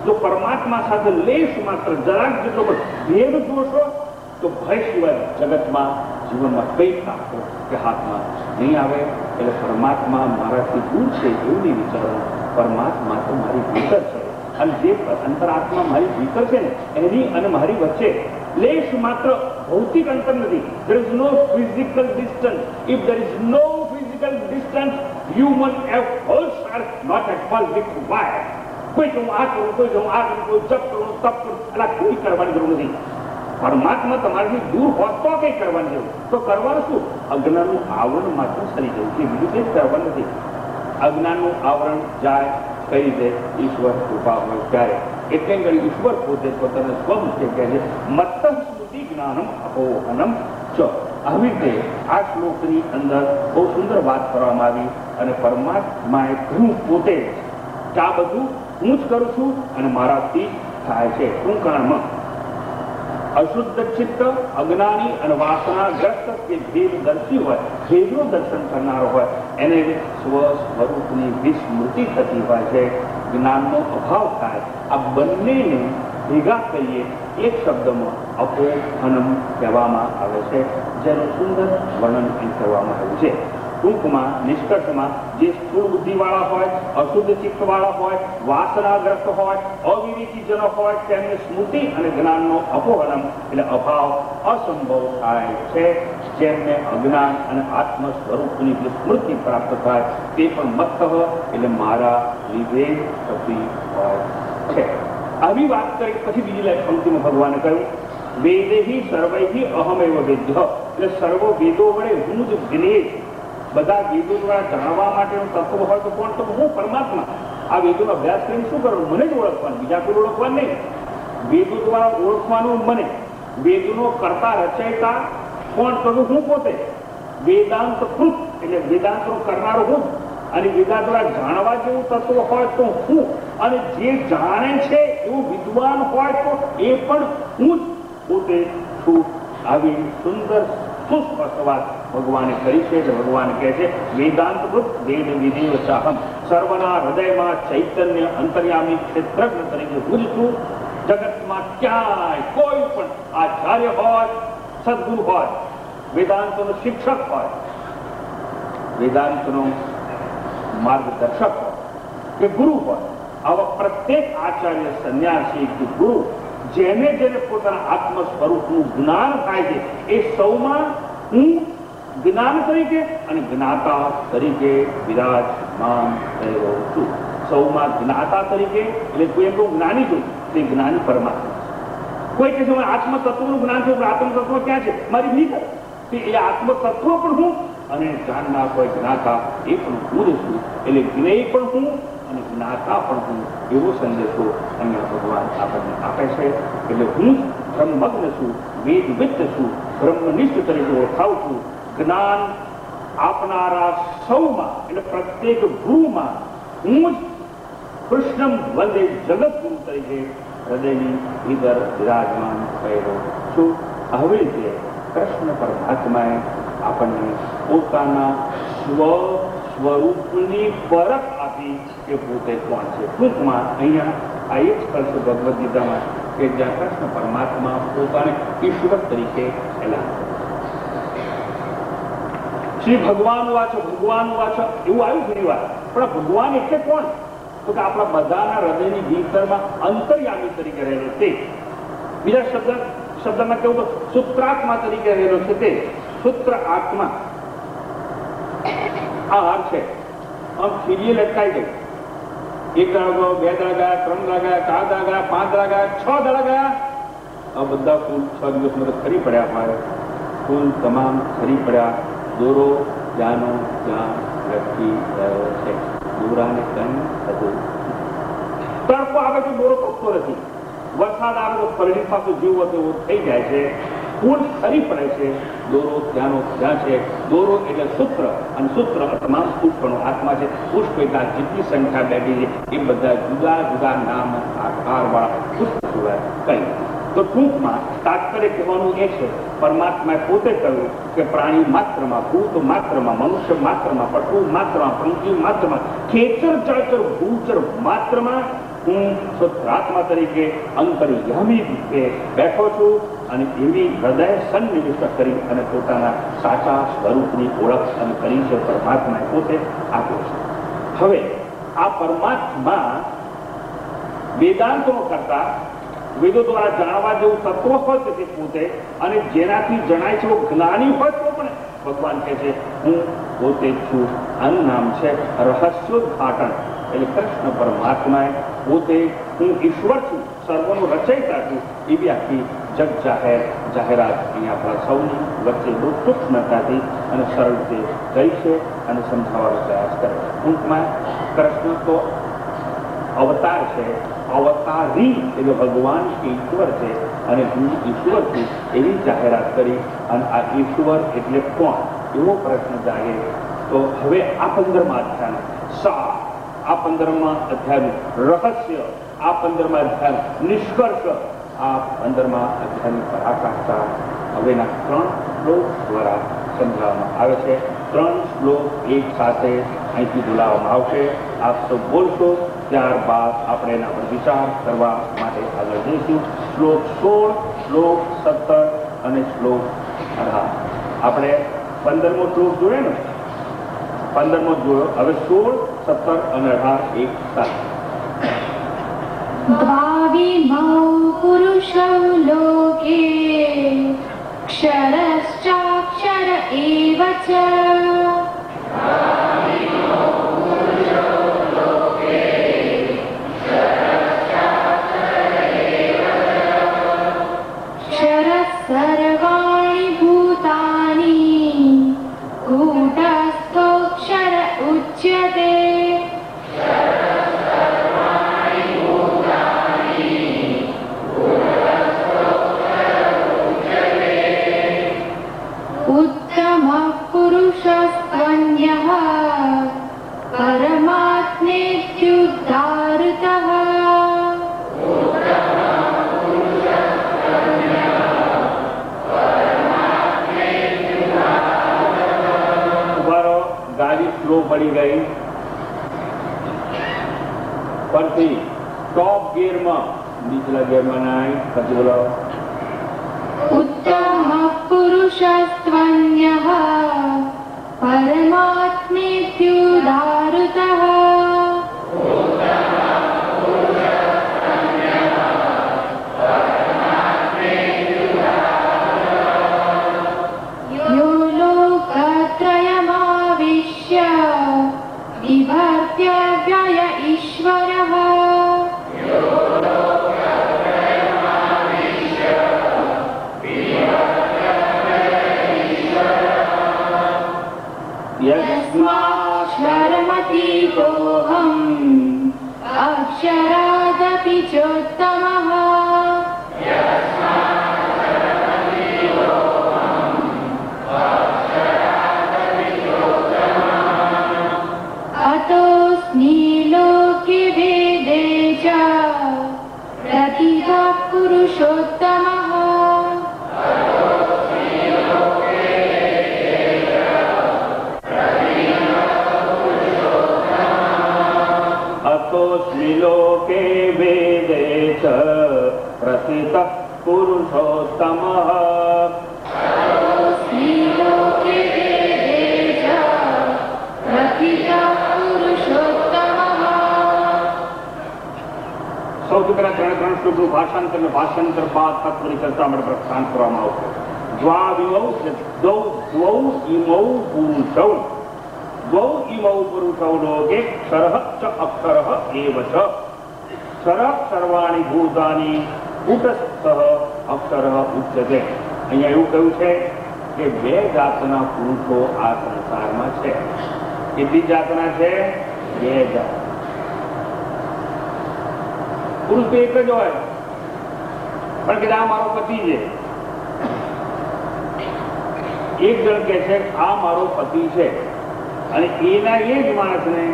જો પરમાત્મા સાથે લેશ માત્ર જરાક જેટલો ભેદ જોશો તો ભય સિવાય જગતમાં જીવનમાં કઈ આપો કે હાથમાં નહીં આવે. એટલે પરમાત્મા મારાથી દૂર છે એવું નહીં વિચારવું. પરમાત્મા તો મારી ભીતર છે અને જે અંતરાત્મા મારી ભીતર છે ને એની અને મારી વચ્ચે લેશ માત્ર ભૌતિક અંતર નથી. there is no physical distance. if there is no physical distance, human efforts are not at all required. કોઈ જો આ કરું, કોઈ જો આ કરું, કોઈ જપ કરું, તપ કરું, એટલે કોઈ કરવાની જરૂર નથી. પરમાત્મા તમારાથી દૂર હોત તો કઈ કરવાની જરૂર. તો કરવાનું શું? અજ્ઞાનનું આવરણ માત્ર સરી જવું છે, બીજું કંઈ કરવાનું નથી. અજ્ઞાનનું આવરણ જાય કઈ રીતે? ઈશ્વર કૃપા હોય ત્યારે. એટલે ઘડી ઈશ્વર પોતે પોતાના સ્વમુખે કહે છે મત્ત સ્મૃતિ જ્ઞાનમ અપોહનમ ચ. આવી રીતે આ શ્લોકની અંદર બહુ સુંદર વાત કરવામાં આવી અને પરમાત્માએ કહ્યું પોતે કે આ બધું હું જ કરું છું અને મારાથી થાય છે. શું કારણમાં અશુદ્ધ ચિત્ત, અજ્ઞાની અને વાસનાગ્રસ્ત કે ભેદદર્શી હોય, ભેદનું દર્શન કરનારો હોય, એને સ્વ સ્વરૂપની વિસ્મૃતિ થતી હોય છે, જ્ઞાનનો અભાવ થાય. આ બંનેને ભેગા કરીએ એક શબ્દમાં અપોહનમ કહેવામાં આવે છે, જેનું સુંદર વર્ણન કરવામાં આવ્યું છે. ટૂંકમાં નિષ્કર્ષમાં જે સ્થૂળ બુદ્ધિવાળા હોય, અશુદ્ધ ચિત્તવાળા હોય, વાસનાગ્રસ્ત હોય, અવિવેકીજનો હોય, તેમને સ્મૃતિ અને જ્ઞાનનો અપોહનમ એટલે અભાવ અસંભવ થાય છે. જેમને અજ્ઞાન અને આત્મ સ્વરૂપની જે સ્મૃતિ પ્રાપ્ત થાય તે પણ મત્ત એટલે મારા લીધે થતી હોય છે. આવી વાત કરી પછી બીજી લાઈન પંક્તિમાં ભગવાને કહ્યું વેદેહી સર્વૈહી અહમેવ વેદ્ય. એટલે સર્વ વેદો વડે હું જ જ્ઞેય. બધા વેદો દ્વારા જાણવા માટેનું તત્વ હોય તો કોણ? તો હું પરમાત્મા. આ વેદોનો અભ્યાસ કરીને શું કરવાનું? મને જ ઓળખવાનું, બીજા કોઈ ઓળખવાનું નહીં. વેદો દ્વારા ઓળખવાનું મને. વેદોનો કરતા રચયતા કોણ? તો હું પોતે. વેદાંત કૃત એટલે વેદાંતનો કરનારો હું. અને વેદાંત દ્વારા જાણવા જેવું તત્વ હોય તો હું. અને જે જાણે છે એવું વિદ્વાન હોય તો એ પણ હું જ પોતે છું. આવી સુંદર સુસ્પષ્ટ વાત ભગવાને કરી છે. ભગવાન કહે છે વેદાંતકૃત વેદ વિદેવ ચાહમ. સર્વના હૃદયમાં ચૈતન્ય અંતર્યામી ક્ષેત્રજ્ઞ તરીકે હું જ છું. જગતમાં ક્યાંય કોઈ પણ આચાર્ય હોય, સદગુરુ હોય, વેદાંતનો શિક્ષક હોય, વેદાંતનો માર્ગદર્શક હોય કે ગુરુ હોય, આવા પ્રત્યેક આચાર્ય, સંન્યાસી કે ગુરુ જેને જેને પોતાના આત્મ સ્વરૂપનું જ્ઞાન થાય છે એ સૌમાં હું જ્ઞાન તરીકે અને જ્ઞાતા તરીકે વિરાજમાન થયેલો છું. સૌમાં જ્ઞાતા તરીકે એટલે કોઈ એમ જ્ઞાની છું તે જ્ઞાની પરમાત્મા. કોઈ કે છે આત્મ તત્વનું જ્ઞાન છે, આત્મ તત્વ ક્યાં છે? મારી ભીતર. એ આત્મ તત્વ પણ હું અને જાણનાર હોય જ્ઞાતા એ પણ હું જ છું. એટલે જ્ઞેય પણ હું અને જ્ઞાતા પણ હું. એવો સંદેશો અહીંયા ભગવાન આપણને આપે છે. એટલે હું બ્રહ્મજ્ઞ છું, વેદવિત્ત છું, બ્રહ્મનિષ્ઠ તરીકે ઓળખાવું છું. જ્ઞાન આપનારા સૌમાં એટલે પ્રત્યેક ગુરુમાં હું જ કૃષ્ણમ વંદે જગત ગુરુ તરીકે હૃદયની ભીતર વિરાજમાન થયેલો છું. આવી રીતે કૃષ્ણ પરમાત્માએ આપણને પોતાના સ્વરૂપની પરખ આપી કે પોતે કોણ છે. ટૂંકમાં અહીંયા આ એ જ કરશે ભગવદ્ ગીતામાં કે જ્યાં કૃષ્ણ પરમાત્મા પોતાને ઈશ્વર તરીકે એલાન કરે. શ્રી ભગવાન વાચો એવું આવ્યું ઘણી વાર, પણ ભગવાન એટલે કોણ? તો કે આપણા બધાના હૃદયની ભીતરમાં અંતર્યામી તરીકે રહેલો તે. બીજા શબ્દમાં કેવું તો સૂત્રાત્મા તરીકે રહેલો છે તે. સૂત્ર આત્મા આ હાર છે. આમ ખીરીએ લટકાઈ ગઈ. 1 દાડો, 2 દાડા ગયા, 3 દાડા ગયા, 4 દાડા ગયા, 5 દાડા ગયા, 6 દાડા ગયા. આ બધા ફૂલ 6 દિવસમાં તો ખરી પડ્યા. અમારે ફૂલ તમામ ખરી પડ્યા. દોરો જ્યાંનો જ્યાં લટકી રહ્યો છે. દોરાને કંઈ થતું. તડકો આવે તો દોરો તૂટતો નથી. વરસાદ આવે તો પરડી પાછું જીવ એવો થઈ જાય છે. ફૂલ ખરી પડે છે. દોરો ત્યાંનો ત્યાં છે. દોરો એટલે સૂત્ર, અને સૂત્ર તમામ પુષ્પનો આત્મા છે. પુષ્પ એટલે જેટલી સંખ્યા બેઠી છે એ બધા જુદા જુદા નામ આકાર વાળા પુષ્પ સિવાય કંઈ. તો ટૂંકમાં તાત્પર્ય કહેવાનું એ છે, પરમાત્માએ પોતે કહ્યું કે પ્રાણી માત્રમાં, ભૂત માત્રમાં, મનુષ્ય માત્રમાં, પશુ માત્રમાં, પંખી માત્રમાં, ખેતર જળચર ભૂચર માત્રમાં હું શુદ્ધાત્મા તરીકે અંતર્યામી રૂપે બેઠો છું. અને એવી હૃદય સન્નિવિષ્ટ કરી અને પોતાના સાચા સ્વરૂપની ઓળખ અને કરી છે પરમાત્માએ પોતે આપ્યો છે. હવે આ પરમાત્મા વેદાંતો કરતા વેદો દ્વારા જાણવા જેવું તત્વ હોય છે તે પોતે, અને જેનાથી જણાય છે જ્ઞાની હોય તો પણ ભગવાન કહે છે હું પોતે જ છું. આનું નામ છે રહસ્યોદ્ઘાટન. એટલે કૃષ્ણ પરમાત્માએ પોતે હું ઈશ્વર છું, સર્વનું રચયિતા છું, એવી આખી જગ જાહેરાત અહીંયા આપણા સૌની વચ્ચે બહુ સૂક્ષ્મતાથી અને સરળ રીતે કહી છે અને સમજાવવાનો પ્રયાસ કરે. ટૂંકમાં કૃષ્ણ તો અવતાર છે. અવતારી એટલે ભગવાન ઈશ્વર છે, અને હું ઈશ્વર છું એવી જાહેરાત કરી. અને આ ઈશ્વર એટલે કોણ એવો પ્રશ્ન જાગે. તો હવે આ 15મા અધ્યાય સા, આ 15મા અધ્યાયનું રહસ્ય, આ 15મા અધ્યાયનું નિષ્કર્ષ, આ 15મા અધ્યાયની પરાકાષ્ઠા હવેના 3 શ્લોક દ્વારા સમજાવવામાં આવે છે. 3 શ્લોક એક સાથે અહીંથી બોલાવવામાં આવશે. આપ સૌ બોલશો, ત્યારબાદ આપણે એના પર વિચાર કરવા માટે આગળ જઈશું. શ્લોક 16, શ્લોક 17 અને શ્લોક 18. આપણે 15મો શ્લોક જોયો ને, 15મો જોયો. હવે 16, 17 અને 18 એક સાથે. द्वाविमौ पुरुषौ लोके क्षरश्चाक्षर एव च क्षरः सर्वाणि भूतानि कूटस्थोऽक्षर उच्यते उत्तमः पुरुषस्त्वन्यः परमात्मेत्युद्धारतः ઉભારો, ગાડી સ્લો પડી ગઈ. પરથી ટોપ ગિયરમાં, નીચલા ગિયરમાં નાય. પછી બોલો. उत्तमः पुरुषस्त्वन्यः परमात्मेत्युदाहृतः यो लोकत्रयमाविश्य बिभर्त्यव्यय ईश्वरः यस्माक्षरमतीतोऽहम् अक्षरादपि चोत्तमः अतोऽस्मि लोके वेदे च प्रति સૌથી પહેલા 3 શ્લોકનું ભાષાંતર બાદ તત્વની ચર્ચા માટે પ્રસ્થાન કરવામાં આવશે. દ્વાવિમૌ દ્વૌ ઇમૌ પુરુષૌ દ્વૌ ઇમૌ પુરુષૌ લોકે ક્ષરઃ ચ અક્ષરઃ એવ ચ ક્ષરઃ સર્વાણી ભૂતાની કૂટસ્થ અક્ષરઃ ઉચ્યતે. અહીંયા એવું કહ્યું છે કે 2 જાતના પુરુષો આ સંસારમાં છે. કેટલી જાતના છે? 2 જાત. પુરુષ તો એક જ હોય, પણ કે આ મારો પતિ છે. એક જણ કે છે આ મારો પતિ છે, અને એના એ જ માણસને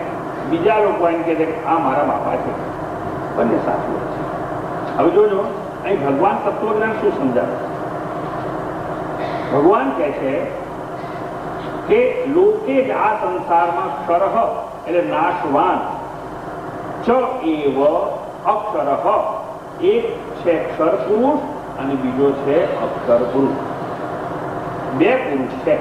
બીજા લોકો એમ કે છે કે આ મારા બાપા છે. બંને સાચું છે. હવે જોજો અહીં ભગવાન તત્વજ્ઞાન શું સમજાવે. ભગવાન કહે છે કે લોકે જ આ સંસારમાં ક્ષરઃ એટલે નાશવાન, ચ એવ અક્ષરઃ એક છે ક્ષર પુરુષ અને બીજો છે અક્ષર પુરુષ. 2 પુરુષ છે.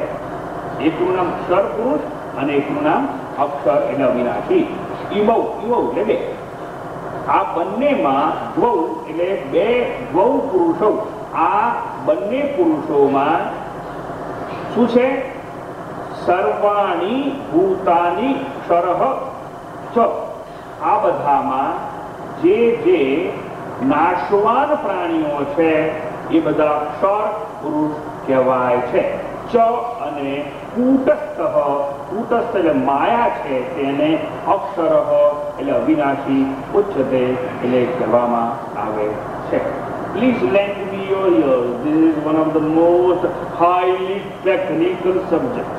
એકનું નામ ક્ષર પુરુષ અને એકનું નામ અક્ષર એટલે અવિનાશી. ઇમૌ એટલે 2. આ બંનેમાં દ્વૌ એટલે 2 પુરુષો. આ બંને પુરુષોમાં શું છે? સર્વાણી ભૂતાની ક્ષરઃ ચ. આ બધામાં જે નાશવાન પ્રાણીઓ છે એ બધા ક્ષર પુરુષ કહેવાય છે. ચ અને કૂટસ્થ એટલે માયા છે તેને અક્ષર એટલે અવિનાશી ઉચ્ચતે એટલે કહેવામાં આવે છે. Please lend me your ears. This is one of the most highly technical subjects.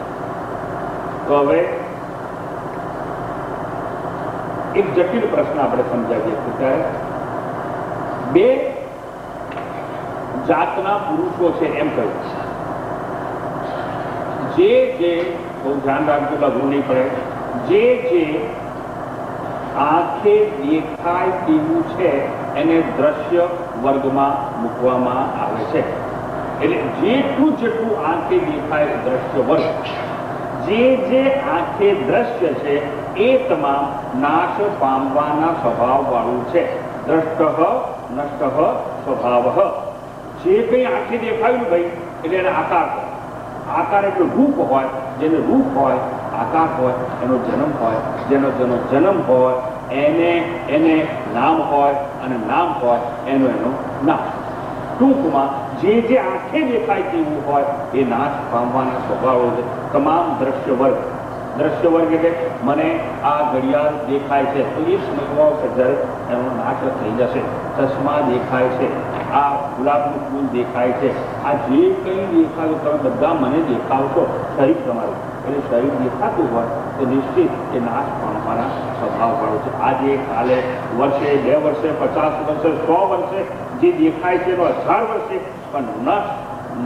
તો હવે એક જટિલ પ્રશ્ન આપણે સમજાવીએ છીએ. ત્યારે 2 જાતના પુરુષો છે એમ કહ્યું. જે બહુ ધ્યાન રાખજો, અઘરું નહીં પડે. જે આંખે દેખાય તેવું છે એને દ્રશ્ય વર્ગમાં મૂકવામાં આવે છે. એટલે જેટલું આંખે દેખાય દ્રશ્ય વર્ગ, જે આંખે દ્રશ્ય છે એ તમામ નાશ પામવાના સ્વભાવ વાળું છે. દ્રષ્ટ નષ્ટ સ્વભાવ. જે કંઈ આંખે દેખાયું ભાઈ એટલે એને આકાર હોય. આકાર એટલે રૂપ હોય. જેને રૂપ હોય, આકાર હોય, એનો જન્મ હોય. જેનો જન્મ હોય એને નામ હોય, અને નામ હોય એનો નામ. ટૂંકમાં જે આંખે દેખાય તેવું હોય એ નાશ પામવાના સ્વભાવો છે. તમામ દ્રશ્ય વર્ગ એટલે મને આ ઘડિયાળ દેખાય છે તો એ સમજવા આવશે જ્યારે એનો નાશ થઈ જશે. ચશ્મા દેખાય છે, આ ગુલાબનું ફૂલ દેખાય છે, આ જે કંઈ દેખાયું તમે બધા મને દેખાવશો. શરીર તમારું એટલે શરીર દેખાતું હોય તો નિશ્ચિત એ નાશ પામવાના સ્વભાવ વાળો છે. આજે કાલે વર્ષે 2 વર્ષે 50 વર્ષે 100 વર્ષે જે દેખાય છે એનો 1000 વર્ષે પણ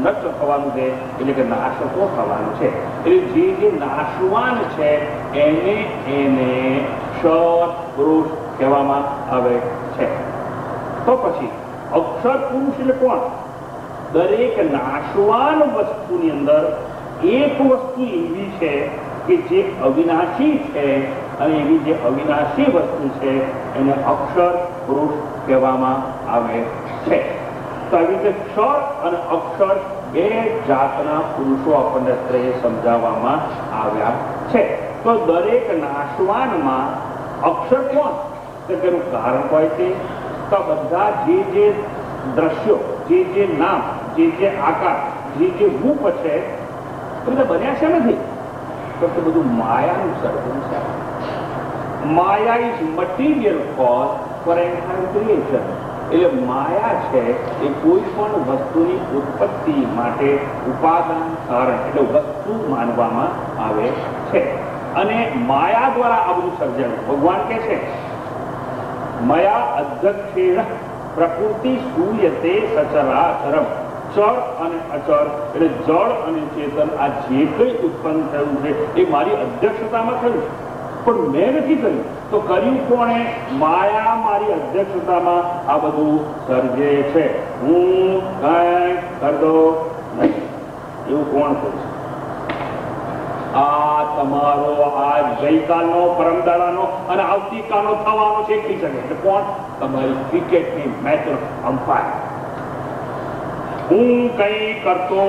નષ્ટ થવાનું છે. એટલે કે નાશ તો થવાનું છે. એટલે જે નાશવાન છે એને ક્ષર પુરુષ કહેવામાં આવે છે. તો પછી અક્ષર પુરુષ એટલે કોણ? દરેક નાશવાન વસ્તુની અંદર એક વસ્તુ એવી છે કે જે અવિનાશી છે, અને એવી જે અવિનાશી વસ્તુ છે એને અક્ષર પુરુષ કહેવામાં આવે છે. તો આવી રીતે ક્ષર અને અક્ષર 2 જાતના પુરુષો આપણને અત્યારે સમજાવવામાં આવ્યા છે. તો દરેક નાશવાનમાં અક્ષર કોણ? તો તેનું કારણ હોય છે. તો બધા જે દ્રશ્યો, જે નામ, જે આકાર, જે રૂપ છે એ બધા બન્યા છે નથી, તો તે બધું માયાનું સર્જન છે. Maya is material cause for entire creation. એટલે માયા છે એ કોઈ પણ વસ્તુની ઉત્પત્તિ માટે ઉપાદાન કારણ એટલે વસ્તુ માનવામાં આવે છે. અને માયા દ્વારા આ બધું સર્જન. ભગવાન કે છે મયા અધ્યક્ષેણ પ્રકૃતિ સૂયતે સચરાચરમ. ચળ અને અચળ એટલે જળ અને ચેતન આ જે કંઈ ઉત્પન્ન થયું છે એ મારી અધ્યક્ષતામાં થયું છે, પણ મેં નથી કર્યું. તો કર્યું કોણે? માયા મારી અધ્યક્ષતામાં આ બધું સર્જે છે. હું કઈ કરતો નહીં. એવું કોણ કરે છે? આ તમારો આજ ગઈકાલનો, પરમદાડાનો અને આવતીકાલનો થવાનો છે. એટલે કોણ? તમારી ક્રિકેટની મેચનો અમ્પાયર. હું કંઈ કરતો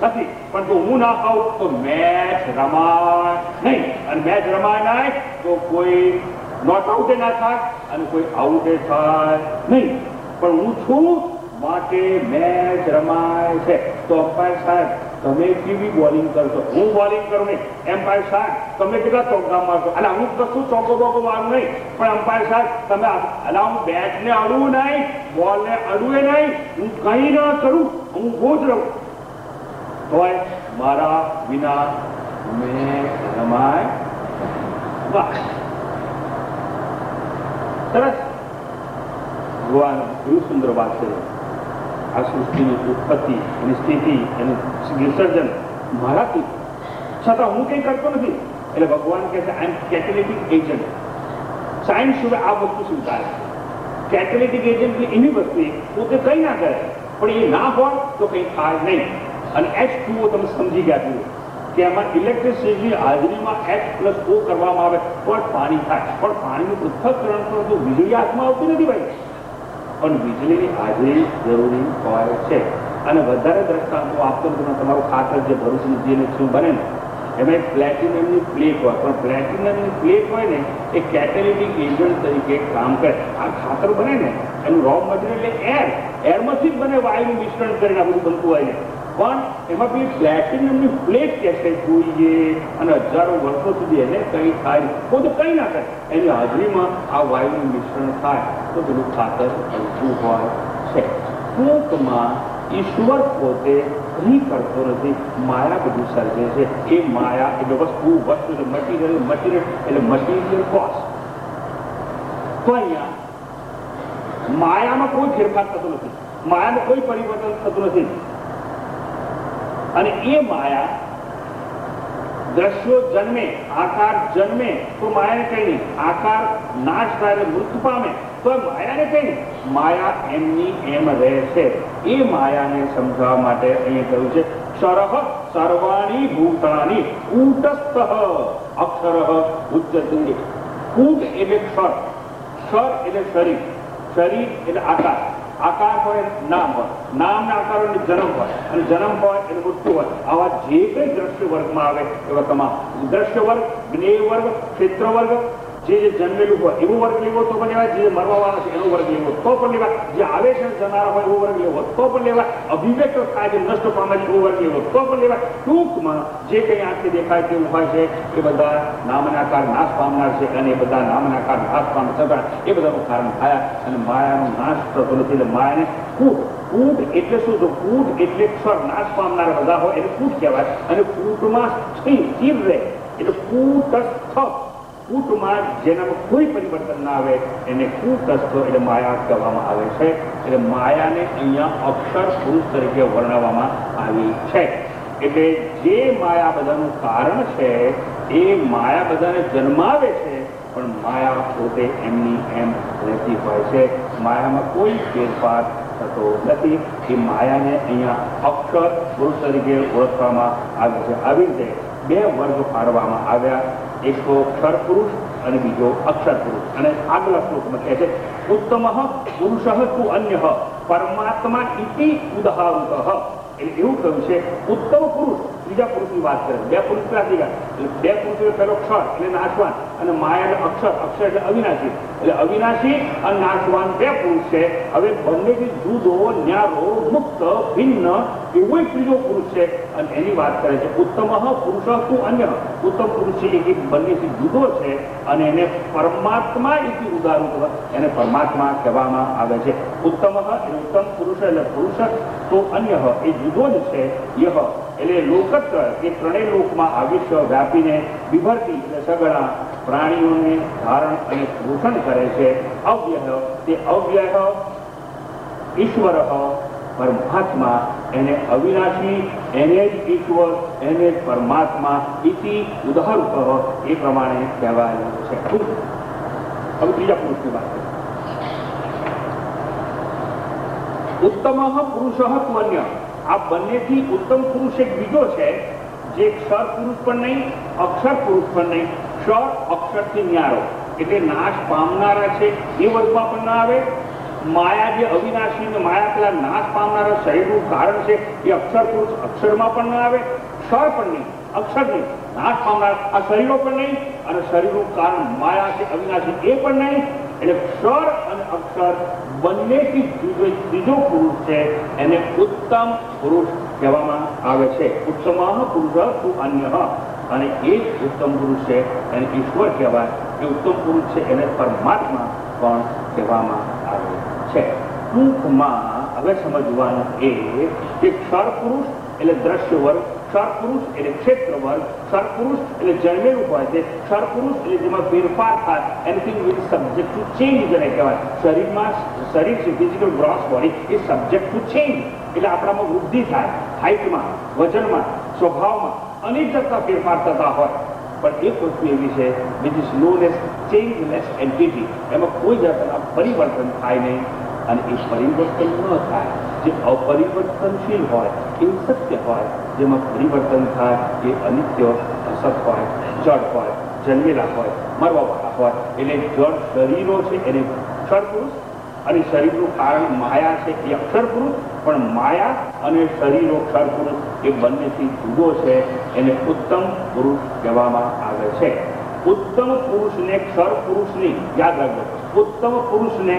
નથી, પણ જો હું ના હોઉં તો મેચ રમાય નહીં, અને મેચ રમાય નહીં તો કોઈ નોટ આઉટે ના થાય અને કોઈ આઉટે થાય નહીં. પણ હું છું માટે મેચ રમાય છે. તો અમ્પાયર સાહેબ તમે કેવી બોલિંગ કરશો? હું બોલિંગ કરું નહીં. એમ્પાયર સાહેબ તમે કેટલા ચોગ્ગા મારશો? અને હું કશું ચોગ્ગો બોગ્ગો મારું નહીં, પણ અમ્પાયર સાહેબ તમે હું બેટને અડવું નહીં, બોલને અડવું નહીં, હું કંઈ ન કરું, હું બોજ રહું તોય મારા વિના મેચ રમાય. વાહ, સરસ. ભગવાન બહુ સુંદર વાત છે. આ સૃષ્ટિની ઉત્પત્તિ એની સ્થિતિ એનું વિસર્જન મારાથી, છતાં હું કંઈ કરતો નથી. એટલે ભગવાન કહે છે આઈ એમ કેટેલિટિક એજન્ટ. સાયન્સ સિવાય આ વસ્તુ સ્વીકારે. કેટેલિટિક એજન્ટ એવી વસ્તુ પોતે કંઈ ના કરે, પણ એ ના હોય તો કંઈ થાય નહીં. અને H2O તમે સમજી ગયા છો કે એમાં ઇલેક્ટ્રિસિટીની હાજરીમાં H+O કરવામાં આવે તો જ પાણી થાય. પણ પાણીનું પૃથ્થકરણ તો જો વીજળી હાથમાં આવતી નથી ભાઈ, પણ વીજળીની હાજરી જરૂરી હોય છે. અને વધારે દ્રષ્ટાંતો આપતો નથી. તમારું ખાતર જે ભરૂચનું GNH બને ને એમાં પ્લેટિનમની પ્લેટ હોય, પણ પ્લેટિનમની પ્લેટ હોય ને એ કેટેલિટિક એજન્ટ તરીકે કામ કરે. આ ખાતર બને ને એનું રો મટીરિયલ એટલે એરમાંથી જ બને, વાયુનું મિશ્રણ કરીને આ બધું બનતું હોય ને. પણ એમાં બી પ્લેટિનમની પ્લેટ કે છે જોઈએ અને હજારો વર્ષો સુધી એને કંઈ થાય પોતે કંઈ ના થાય, એની હાજરીમાં આ વાયુનું મિશ્રણ થાય તો પેલું ખાતર હલકું હોય છે. ટૂંકમાં ઈશ્વર પોતે કંઈ કરતો નથી, માયા બધું સર્જે છે. એ માયા એટલે વસ્તુ એટલે મટીરિયલ કોસ્ટ. તો અહીંયા માયામાં કોઈ ફેરફાર થતો નથી, માયામાં કોઈ પરિવર્તન થતું નથી. અને એ માયા દ્રશ્યો જન્મે, આકાર જન્મે તો માયાને કઈ નહીં, આકાર નાશ થાય મૃત્યુ પામે તો માયાને કઈ નહીં. માયા એમની એમ રહે છે. એ માયાને સમજાવવા માટે અહીંયા કહ્યું છે ક્ષરઃ સર્વાણી ભૂતાની કૂટસ્થ અક્ષરઃ ઉચ્યતે. કૂટ એટલે ક્ષર, ક્ષર એટલે શરીર, શરીર એટલે આકાર, આકાર હોય નામ હોય, નામના આકાર હોય જન્મ હોય, અને જન્મ હોય એટલે મૃત્યુ હોય. આવા જે કઈ દ્રશ્ય વર્ગમાં આવે એવા તમામ દ્રશ્ય વર્ગ, જ્ઞેય વર્ગ, ક્ષેત્ર વર્ગ, જે જન્મેલું હોય એવો વર્ગ લેવો તો પણ લેવાય, જે મરવાવાળા છે એનો વર્ગ લેવો તો પણ લેવાય, જે આવે છે જનારા હોય એવો વર્ગ લેવો તો પણ લેવાય, અભિવ્યક્ત થાય છે નષ્ટ પામે છે એવો વર્ગ લેવો તો પણ લેવાય. ટૂંકમાં જે કંઈ આંખે દેખાય તેવું હોય છે એ બધા નામનાકાર નાશ પામનાર છે, અને એ બધા નામનાકાર નાશ પામે છતાં એ બધાનું કારણ થયા અને માયાનો નાશ થતો નથી. એટલે માયાને કૂટ, કૂટ એટલે શું? તો કૂટ એટલે ક્ષર, નાશ પામનારા બધા હોય એટલે કૂટ કહેવાય. અને કૂટમાં સ્થિર રહે એટલે કૂટસ્થ. કૂટમાં જેનામાં કોઈ પરિવર્તન ના આવે એને કૂટસ્થ એટલે માયા કહેવામાં આવે છે. એટલે માયાને અહીંયા અક્ષર પુરુષ તરીકે વર્ણવવામાં આવી છે. એટલે જે માયા બધાનું કારણ છે એ માયા બધાને જન્માવે છે, પણ માયા પોતે એમની એમ રહેતી હોય છે. માયામાં કોઈ ફેરફાર થતો નથી. એ માયાને અહીંયા અક્ષર પુરુષ તરીકે ઓળખવામાં આવે છે. આવી રીતે બે વર્ગ પાડવામાં આવ્યા, એક તો અક્ષર પુરુષ અને બીજો અક્ષર પુરુષ. અને આગલા શ્લોકમાં કહે છે ઉત્તમ પુરુષ તું અન્ય પરમાત્મા ઇતિ ઉદાહૃત. એટલે એવું કહ્યું છે ઉત્તમ પુરુષ, ત્રીજા પુરુષની વાત કરે. બે પુરુષ ક્યાંથી ગયા? એટલે બે પુરુષ પહેલો ક્ષર એટલે નાશવાન, અને માયા એટલે અક્ષર, અક્ષર એટલે અવિનાશી. એટલે અવિનાશી અને નાશવાન બે પુરુષ છે. હવે બંનેથી જુદો, ન્યારો, મુક્ત, ભિન્ન એવો એક ત્રીજો પુરુષ છે અને એની વાત કરે છે. ઉત્તમ પુરુષ તું અન્ય, ઉત્તમ પુરુષ છે એ બંનેથી જુદો છે અને એને પરમાત્મા ઇતિ ઉદાહૃત, એને પરમાત્મા કહેવામાં આવે છે. ઉત્તમ એટલે ઉત્તમ પુરુષ એટલે પુરુષ, તો અન્ય એ જુદો જ છે. યહ એટલે લોકત્ર એ ત્રણેય લોકમાં આવિષ્ય વ્યાપીને વિભરતી એટલે સગળા પ્રાણીઓને ધારણ અને પોષણ કરે છે. અવ્યય તે અવ્યય ઈશ્વર પરમાત્મા, એને અવિનાશી, એને જ ઈશ્વર, એને જ પરમાત્મા ઇતિ ઉદાહૃત એ પ્રમાણે કહેવાયેલું છે. હવે ત્રીજા પુરુષની વાત કરીએ. ઉત્તમ પુરુષ ત્વન્ય. આ બંનેથી ઉત્તમ પુરુષ એક બીજો છે જે ક્ષર પુરુષ પણ નહીં, અક્ષર પુરુષ પણ નહીં. ક્ષર અક્ષરથી ન્યારો, એટલે નાશ પામનારા છે એ વર્ગમાં પણ ના આવે. માયા જે અવિનાશી ને માયા પેલા નાશ પામનારા શરીરનું કારણ છે એ અક્ષર પુરુષ અક્ષરમાં પણ ના આવે. ક્ષર પણ નહીં, અક્ષર નહીં, નાશ પામનાર આ શરીરો પણ નહીં, અને શરીરનું કારણ માયા છે અવિનાશી એ પણ નહીં. એટલે ક્ષર અને અક્ષર બંનેથી ત્રીજો પુરુષ છે એને ઉત્તમ પુરુષ કહેવામાં આવે છે. ઉત્તમ પુરુષ તું અન્ય, અને એ જ ઉત્તમ પુરુષ છે એને ઈશ્વર કહેવાય. એ ઉત્તમ પુરુષ છે એને પરમાત્મા પણ કહેવામાં આવે છે. ટૂંકમાં હવે સમજવાનું એ કે ક્ષર પુરુષ એટલે દ્રશ્ય વર્ગ, ક્ષર પુરુષ એટલે ક્ષેત્ર વર્ગ, ક્ષર પુરુષ એટલે જન્મેલું હોય છે, ક્ષર પુરુષ એટલે જેમાં ફેરફાર થાય, anything which subject to change જેને કહેવાય. શરીરમાં શરીર છે physical gross body A subject to change, એટલે આપણામાં વૃદ્ધિ થાય, હાઇટમાં, વજનમાં, સ્વભાવમાં અનેક જાતના ફેરફાર થતા હોય. પણ એક વસ્તુ એવી છે which is known as changeless entity, એમાં કોઈ જાતના પરિવર્તન થાય નહીં. અને એ પરિવર્તન ન થાય જે અપરિવર્તનશીલ હોય એ સત્ય હોય, જેમાં પરિવર્તન થાય એ અનિત્ય, અસત હોય, જડ હોય, જન્મેલા હોય, મરવાવાળા હોય. એટલે જડ શરીરો છે એને ક્ષર પુરુષ, અને શરીરનું કારણ માયા છે એ અક્ષર પુરુષ. પણ માયા અને શરીરો ક્ષર પુરુષ એ બંનેથી જુદો છે, એને ઉત્તમ પુરુષ કહેવામાં આવે છે. ઉત્તમ પુરુષને ક્ષર પુરુષની યાદ રાખજો. ઉત્તમ પુરુષને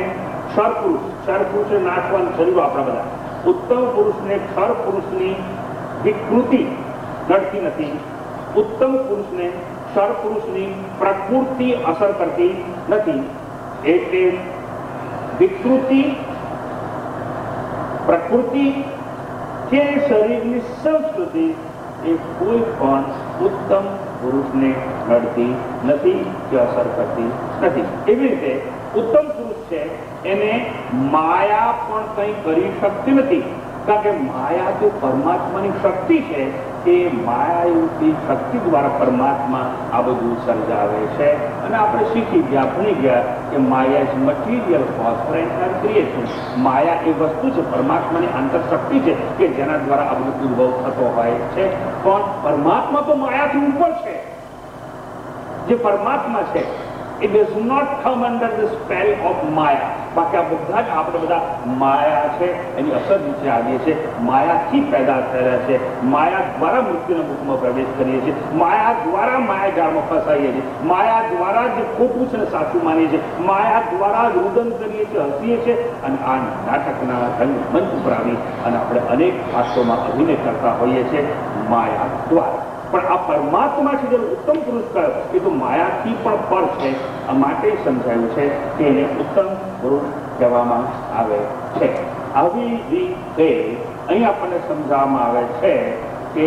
ક્ષર પુરુષ, ક્ષર પુરુષને નાશવાન શરીરો આપણા બધા. ઉત્તમ પુરુષને ક્ષર પુરુષની વિકૃતિ નડતી નથી. ઉત્તમ પુરુષને ક્ષર પુરુષની પ્રકૃતિ અસર કરતી નથી. એટલે વિકૃતિ, પ્રકૃતિ કે શરીરની સંસ્કૃતિ એ કોઈ પણ ઉત્તમ પુરુષને નડતી નથી કે અસર કરતી નથી. એવી રીતે ઉત્તમ પુરુષ છે એને માયા પણ કંઈ કરી શકતી નથી, કારણ કે માયા જે પરમાત્માની શક્તિ છે એ માયાયુક્તિ શક્તિ દ્વારા પરમાત્મા આ બધું સર્જાવે છે. અને આપણે શીખી ગયા, ભણી ગયા કે maya is material cause for entire creation. માયા એ વસ્તુ છે, પરમાત્માની આંતરશક્તિ છે કે જેના દ્વારા આ બધું ઉદ્ભવ થતો હોય છે. પણ પરમાત્મા તો માયાથી ઉપર છે. જે પરમાત્મા છે it does not come under the spell of માયા. બાકી આ બધા જ આપણે બધા માયા છે એની અસર નીચે આવીએ છીએ. માયાથી પેદા થયેલા છે. માયા દ્વારા મૃત્યુના મુખમાં પ્રવેશ કરીએ છીએ. માયા દ્વારા માયાજાળમાં ફસાઈએ છીએ. માયા દ્વારા જે ખોટું છે ને સાચું માનીએ છીએ. માયા દ્વારા જ રુદન કરીએ છીએ, હસીએ છીએ. અને આ નાટકના રંગમંચ ઉપર આવી અને આપણે અનેક પાત્રોમાં અભિનય કરતા હોઈએ છીએ માયા દ્વારા. પણ આ પરમાત્મા છે જેનો ઉત્તમ પુરુષ કયો એ તો માયાથી પણ પર છે. આ માટે સમજાયું છે કે એને ઉત્તમ પુરુષ કહેવામાં આવે છે. આવી રીતે અહીં આપણને સમજાવવામાં આવે છે કે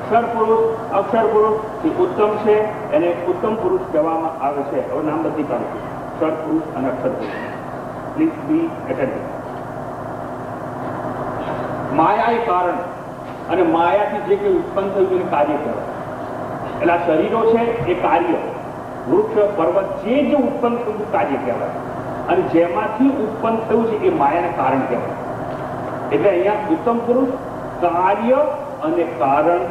ક્ષર પુરુષ, અક્ષર પુરુષ એ ઉત્તમ છે, એને ઉત્તમ પુરુષ કહેવામાં આવે છે. હવે નામ બધી કાઢું છું, ક્ષર પુરુષ અને અક્ષર પુરુષ. પ્લીઝ બી એટેન્ટિવ. માયા એ કારણ અને માયાથી જે કંઈ ઉત્પન્ન થયું એને કાર્ય કહેવાય. એટલે આ શરીરો છે એ કાર્ય, વૃક્ષ, પર્વત જે જે ઉત્પન્ન થયું કાર્ય કહેવાય. અને જેમાંથી ઉત્પન્ન થયું છે એ માયાને કારણ કહેવાય. એટલે અહીંયા ઉત્તમ પુરુષ કાર્ય અને કારણ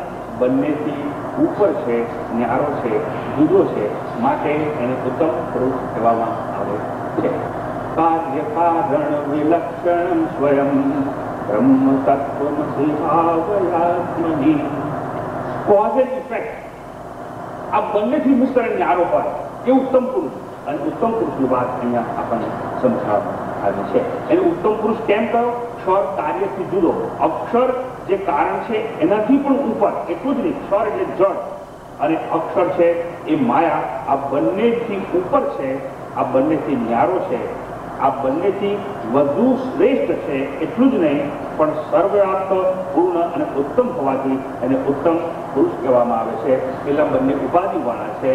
બંનેથી ઉપર છે, ન્યારો છે, જુદો છે. માટે એને ઉત્તમ પુરુષ કહેવામાં આવે છે. કાર્ય કારણ વિલક્ષણ સ્વયં બ્રહ્મ તત્વમસી ભાવયાત્મનિ. કોઝ એન્ડ ઇફેક્ટ આ બંનેથી મુક્ત અને ન્યારો હોય એ ઉત્તમ પુરુષ. અને ઉત્તમ પુરુષની વાત અહીંયા આપણને સમજાવવામાં આવી છે. એને ઉત્તમ પુરુષ કેમ કહ્યો? ક્ષર કાર્યથી જુદો, અક્ષર જે કારણ છે એનાથી પણ ઉપર. એટલું જ નહીં, ક્ષર એટલે જડ અને અક્ષર છે એ માયા. આ બંનેથી ઉપર છે, આ બંનેથી ન્યારો છે, આ બંનેથી વધુ શ્રેષ્ઠ છે. એટલું જ નહીં પણ સર્વવ્યાપ્ત, પૂર્ણ અને ઉત્તમ હોવાથી એને ઉત્તમ પુરુષ કહેવામાં આવે છે. પેલા બંને ઉપાધિવાળા છે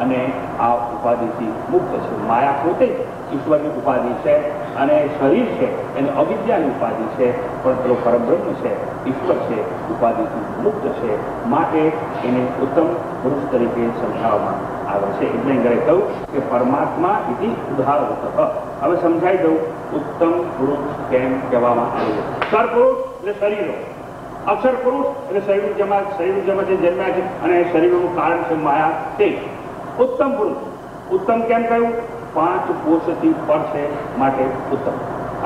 અને આ ઉપાધિથી મુક્ત છે. માયા પોતે જ ઈશ્વરની ઉપાધિ છે અને શરીર છે એને અવિદ્યાની ઉપાધિ છે. પણ પેલો પરબ્રહ્મ છે, ઈશ્વર છે, ઉપાધિથી મુક્ત છે. માટે એને ઉત્તમ પુરુષ તરીકે સમજાવવામાં આવે છે. એટલે અહીં કહ્યું કે પરમાત્મા ઇતિ ઉદાહરત. હવે સમજાઈ દઉં ઉત્તમ પુરુષ કેમ કહેવામાં આવે છે. ક્ષર પુરુષ એટલે શરીરો, અક્ષર પુરુષ એટલે શરીર જેમાં જે જન્મ્યા છે અને શરીરોનું કારણ છે માયા. તે ઉત્તમ પુરુષ ઉત્તમ કેમ કહ્યું? 5 કોષથી પર છે માટે ઉત્તમ.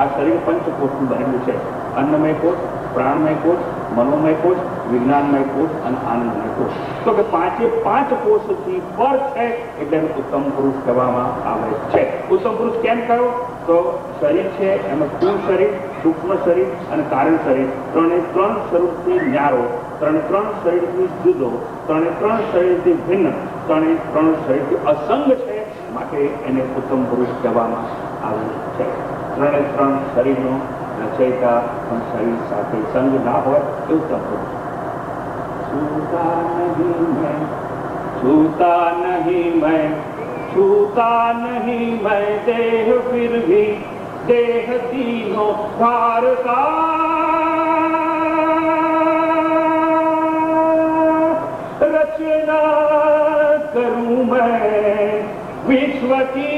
આ શરીર 5 કોષનું બનેલું છે. અન્નમય કોષ, પ્રાણમય કોષ, મનોમય કોષ, વિજ્ઞાનમય કોષ અને આનંદમય કોષ. તો કે 5 કોષથી પર છે એટલે ઉત્તમ પુરુષ કહેવામાં આવે છે. ઉત્તમ પુરુષ કેમ કહ્યો? તો શરીર છે એમાં સ્થૂળ શરીર, સૂક્ષ્મ શરીર અને કારણ શરીર, 3 સ્વરૂપથી ન્યારો, 3 શરીરથી જુદો, 3 શરીરથી ભિન્ન, 3 શરીરથી અસંગ છે માટે એને ઉત્તમ પુરુષ કહેવામાં આવે છે. 3 શરીરનો રચયિતા પણ શરીર સાથે સંગ ના હોય એ ઉત્તમ પુરુષ. છૂતા નહીં મેં छूता नहीं मैं देह फिर भी देह तीनों भार का रचना करूं मैं विश्व की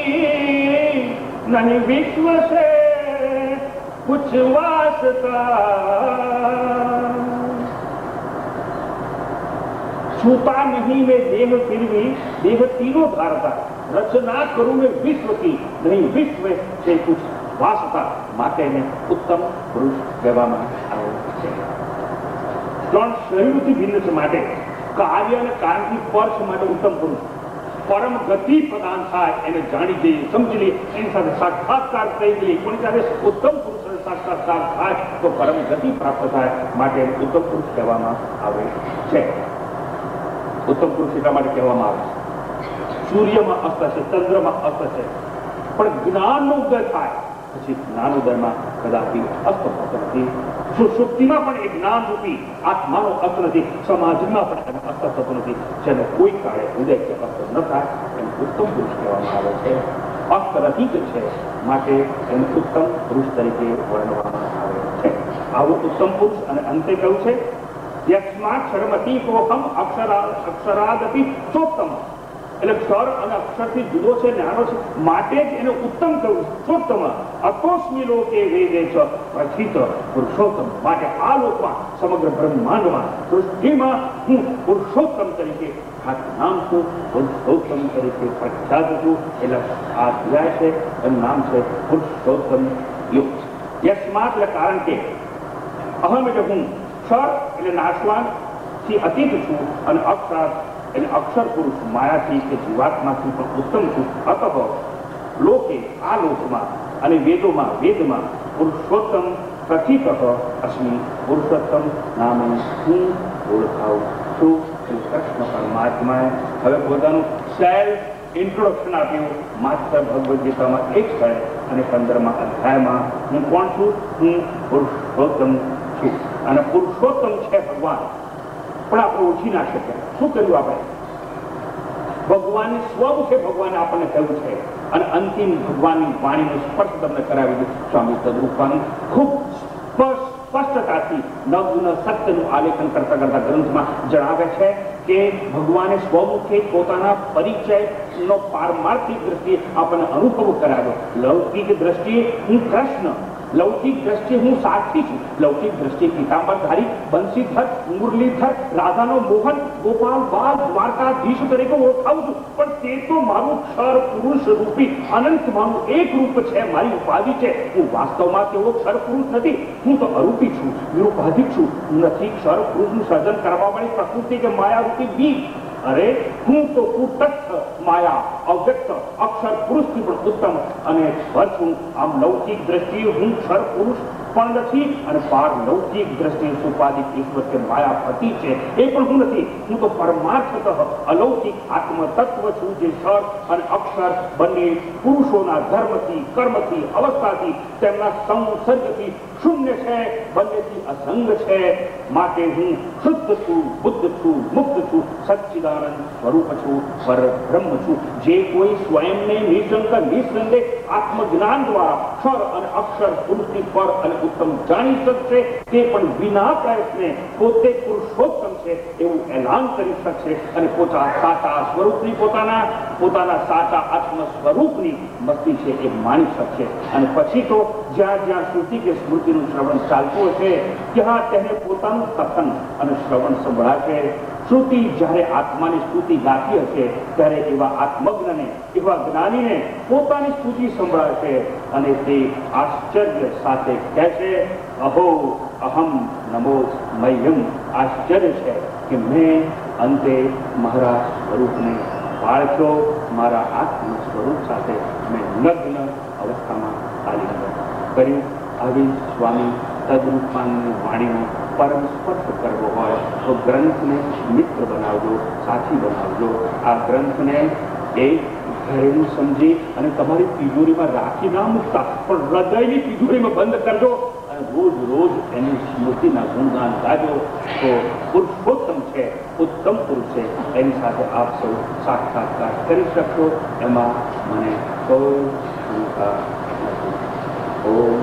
नहीं विश्व से कुछ वास्ता छूता नहीं मैं देह फिर भी देह तीनों धारता रचना करूं मैं विश्व की नहीं विश्व से कुछ वास्ता માટે ઉત્તમ પુરુષ કહેવામાં આવે છે. 3 શરીરથી ભિન્ન છે માટે કાર્ય અને કારણથી પર છે માટે ઉત્તમ પુરુષ. પરમ ગતિ પ્રદાન થાય એને જાણી જઈએ, સમજી લઈએ, એની સાથે સાક્ષાત્કાર થઈ જઈએ, કોની સાથે ઉત્તમ પુરુષ સાક્ષાત્કાર થાય તો પરમ ગતિ પ્રાપ્ત થાય માટે ઉત્તમ પુરુષ કહેવામાં આવે છે. ઉત્તમ પુરુષ એટલા માટે કહેવામાં આવે છે સૂર્યમાં અસ્ત છે, ચંદ્રમાં અસ્ત છે, પણ જ્ઞાનનો ઉદય થાય પછી જ્ઞાનોદયમાં કદાપી અસ્ત થતો નથી. સુષુપ્તિમાં પણ એ જ્ઞાન રૂપી આત્માનો અસ્ત નથી, સમાજમાં પણ એને અસ્ત થતો નથી. જેને કોઈ કાળે ઉદય કે અસ્ત ન થાય એને ઉત્તમ પુરુષ કહેવામાં આવે છે. અસ્ત રહિત છે માટે એને ઉત્તમ પુરુષ તરીકે વર્ણવવામાં આવે છે. આવું ઉત્તમ પુરુષ અને અંતે કહ્યું છે યસ્માત શરમતીતોહમ અક્ષરાદપી ચોત્તમ. એટલે ક્ષર અને અક્ષરથી જુદો છે, નાનો છે, માટે જ એને ઉત્તમ કહ્યું. ચોત્તમ અતોસ્મિ લોકે વેદે ચ પ્રથિત પુરુષોત્તમ. માટે આ લોકમાં સમગ્ર બ્રહ્માંડમાં સૃષ્ટિમાં હું પુરુષોત્તમ તરીકે નામ છું, પુરુષોત્તમ તરીકે પ્રખ્યાત છું. એટલે આ અધ્યાય છે એનું નામ છે પુરુષોત્તમ યુગ. યસ્માત એટલે કારણ કે, અહમ એટલે હું, ક્ષર એટલે નાશવાન થી અતીત છું અને અક્ષર એટલે અક્ષર પુરુષ માયાથી કે જીવાત્માથી પણ ઉત્તમ છું. અતઃ લોકે આ લોકમાં અને વેદમાં પુરુષોત્તમ પ્રથિત અસ્મિ. પુરુષોત્તમ નામે હું ઓળખાવું છું. કૃષ્ણ પરમાત્માએ હવે પોતાનું સેલ્ફ ઇન્ટ્રોડક્શન આપ્યું માત્ર ભગવદ્ ગીતામાં એક સ્થળે અને 15મા અધ્યાયમાં. હું કોણ છું? હું પુરુષોત્તમ છું. અને પુરુષોત્તમ છે ભગવાન, પણ આપણે ઓળખી ના શક્યા. શું કર્યું આપણે? ભગવાનની સ્વરૂપ છે, ભગવાને આપણને કહ્યું છે અને અંતિમ ભગવાનની વાણીનો સ્પર્શ તમને કરાવી સ્વામી તદરૂપાનું ખૂબ સ્પષ્ટતાથી નવગુણ સત્યનું આલેખન કરતા ગ્રંથમાં જણાવે છે કે ભગવાને સ્વમુખે પોતાના પરિચયનો પારમાર્થિક દ્રષ્ટિએ આપણને અનુભવ કરાવ્યો. લૌકિક દ્રષ્ટિએ હું કૃષ્ણ, લૌકિક દ્રષ્ટિએ હું સાક્ષી છું, લૌકિક દ્રષ્ટિએ પીતાંબરધારી, બંસીધર, મુરલીધર, રાધાનો મોહન, ગોપાલ બાલ, દ્વારકાધીશ તરીકે ઓળખાવું છું. પણ તે તો મારું ક્ષર પુરુષ રૂપી અનંત મારું એક રૂપ છે, મારી ઉપાધિ છે. હું વાસ્તવમાં તેવો ક્ષર પુરુષ નથી. હું તો અરૂપી છું, નિરુપાધિક છું. નથી ક્ષર પુરુષનું સર્જન કરવા વાળી પ્રકૃતિ કે માયારૂપી બીજ. અરે હું તો કુટસ્થ માયા અવ્યક્ત અક્ષર પુરુષથી પણ ઉત્તમ અને સ્વર છું. આમ લૌકિક દ્રષ્ટિએ હું ક્ષર પુરુષ પણ નથી અને પારલૌકિક દ્રષ્ટિએ સુપાદિક ઈશ્વર કે માયાપતિ છે એ પણ હું નથી. હું તો પરમાર્થતઃ અલૌકિક આત્મ તત્વ છું, જે ક્ષર અને અક્ષર બંને પુરુષોના ધર્મથી, કર્મથી, અવસ્થાથી, તેમના સંસર્ગથી શૂન્ય છે, બંનેથી અસંગ છે. માટે હું શુદ્ધ છું, બુદ્ધ છું, મુક્ત છું, સચ્ચિદાનંદ સ્વરૂપ છું, પર બ્રહ્મ છું. જે કોઈ સ્વયંને નિશંક નિસંદેહ આત્મજ્ઞાન દ્વારા ક્ષર અને અક્ષર પુરુષથી પર અને ઉત્તમ જાણી શકશે તે પણ વિના પ્રયત્ને પોતે પુરુષોત્તમ છે એવું એલાન કરી શકશે અને પોતાના સાચા સ્વરૂપની પોતાના સાચા આત્મ સ્વરૂપની મસ્તી છે એ માણી શકશે. અને પછી તો જ્યાં જ્યાં શ્રુતિ કે સ્મૃતિનું શ્રવણ ચાલતું હશે ત્યાં તેને પોતાનું કથન અને શ્રવણ સંભળાશે. શ્રુતિ જ્યારે આત્માની સ્તુતિ ગાતી હશે ત્યારે એવા આત્મજ્ઞને, એવા જ્ઞાનીને પોતાની સ્તુતિ સંભળાશે અને તે આશ્ચર્ય સાથે કહેશે, અહો અહમ નમો મહ્યમ. આશ્ચર્ય છે કે મેં અંતે મારા સ્વરૂપને પાળ્યો, મારા આત્મ સ્વરૂપ સાથે મેં નગ્ન અવસ્થામાં આલિંગન કર્યું. આવી સ્વામી તદરૂપાની વાણીનો પરમ સ્પર્શ કરવો હોય તો ગ્રંથને મિત્ર બનાવજો, સાથી બનાવજો. આ ગ્રંથને એક ઘરેનું સમજી અને તમારી તિજોરીમાં રાખી ના મૂકતા, પણ હૃદયની તિજોરીમાં બંધ કરજો અને રોજ રોજ એની સ્મૃતિના ગુણગાન ગાજો તો પુરુષોત્તમ છે, ઉત્તમ પુરુષ છે, એની સાથે આપ સૌ સાક્ષાત્કાર કરી શકશો. એમાં મને કોઈ શંકા નથી. ઓમ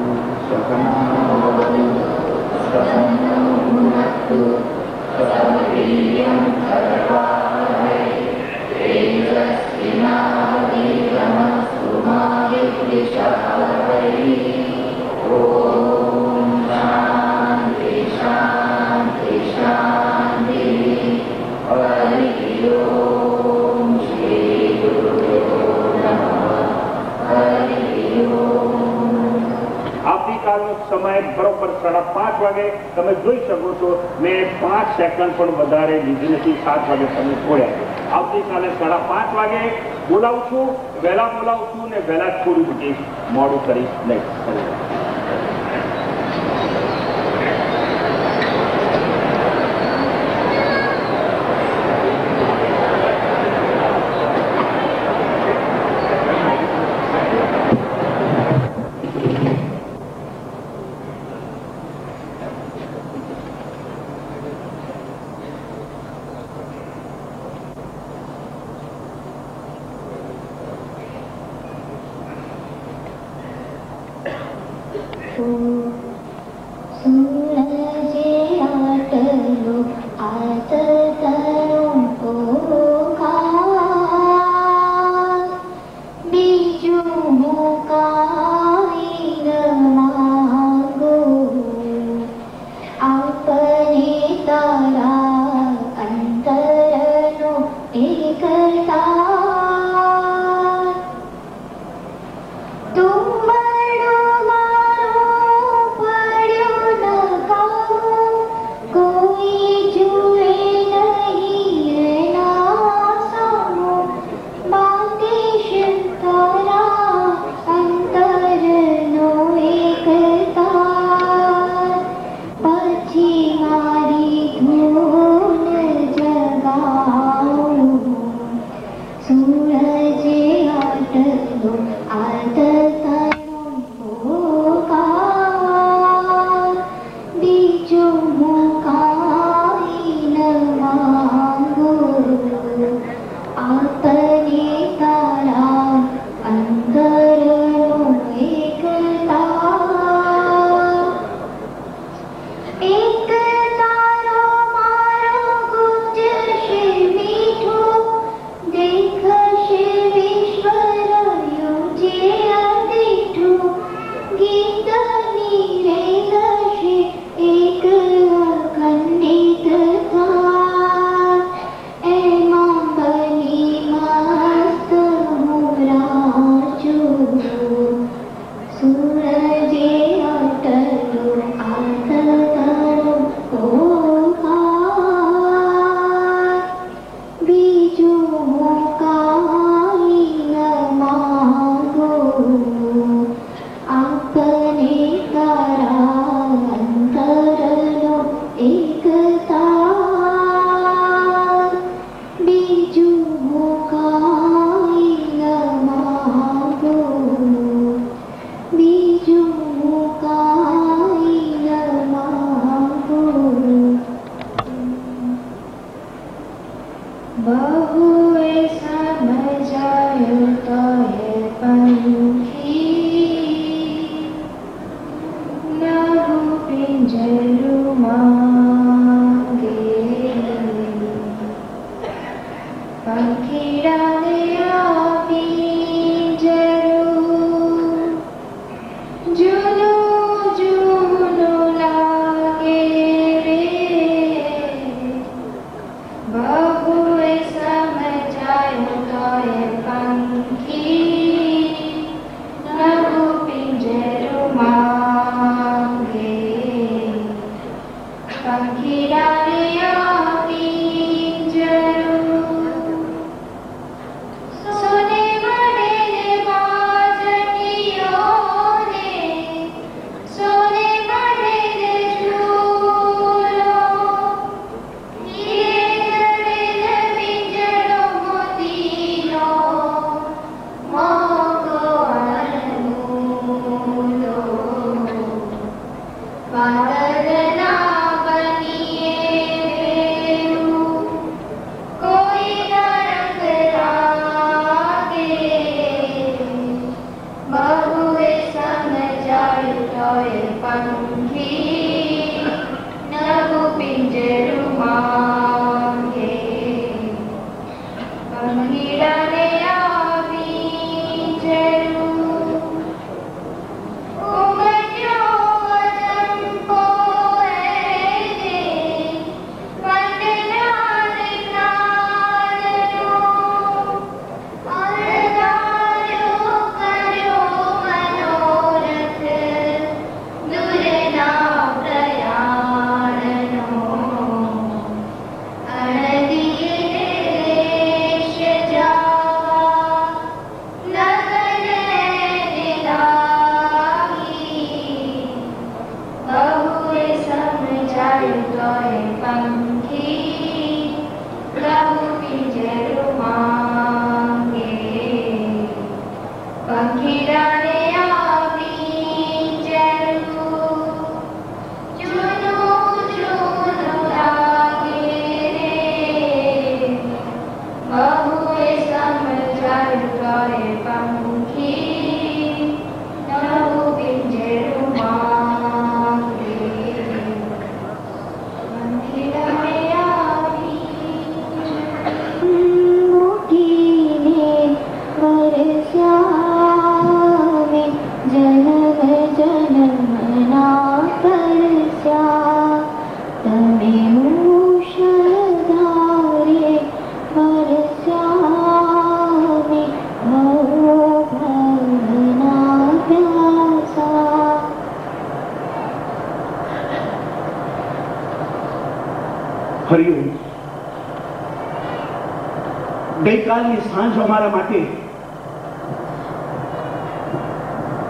આવતીકાલનો સમય બરોબર 5:30 વાગે. તમે જોઈ શકો છો મેં 5 સેકન્ડ પણ વધારે લીધી નથી. 7 વાગે તમે છોડ્યા. આવતીકાલે 5:30 વાગે બોલાવું છું, વહેલા બોલાવું છું ને વહેલા છોડી મૂકીશ, મોડું કરીશ નહીં. બહુએ સમજાય પંખી નવું પિંજરું માંગે પંખી રમે મોટીને વરસ્યામે જન્મ જન્મના પરસ્યા તમે મૂષધારે વરસ્યામે ભવો ભવના પ્યાસા. હરિઓમ. ગઈકાલની સાંજ અમારા માટે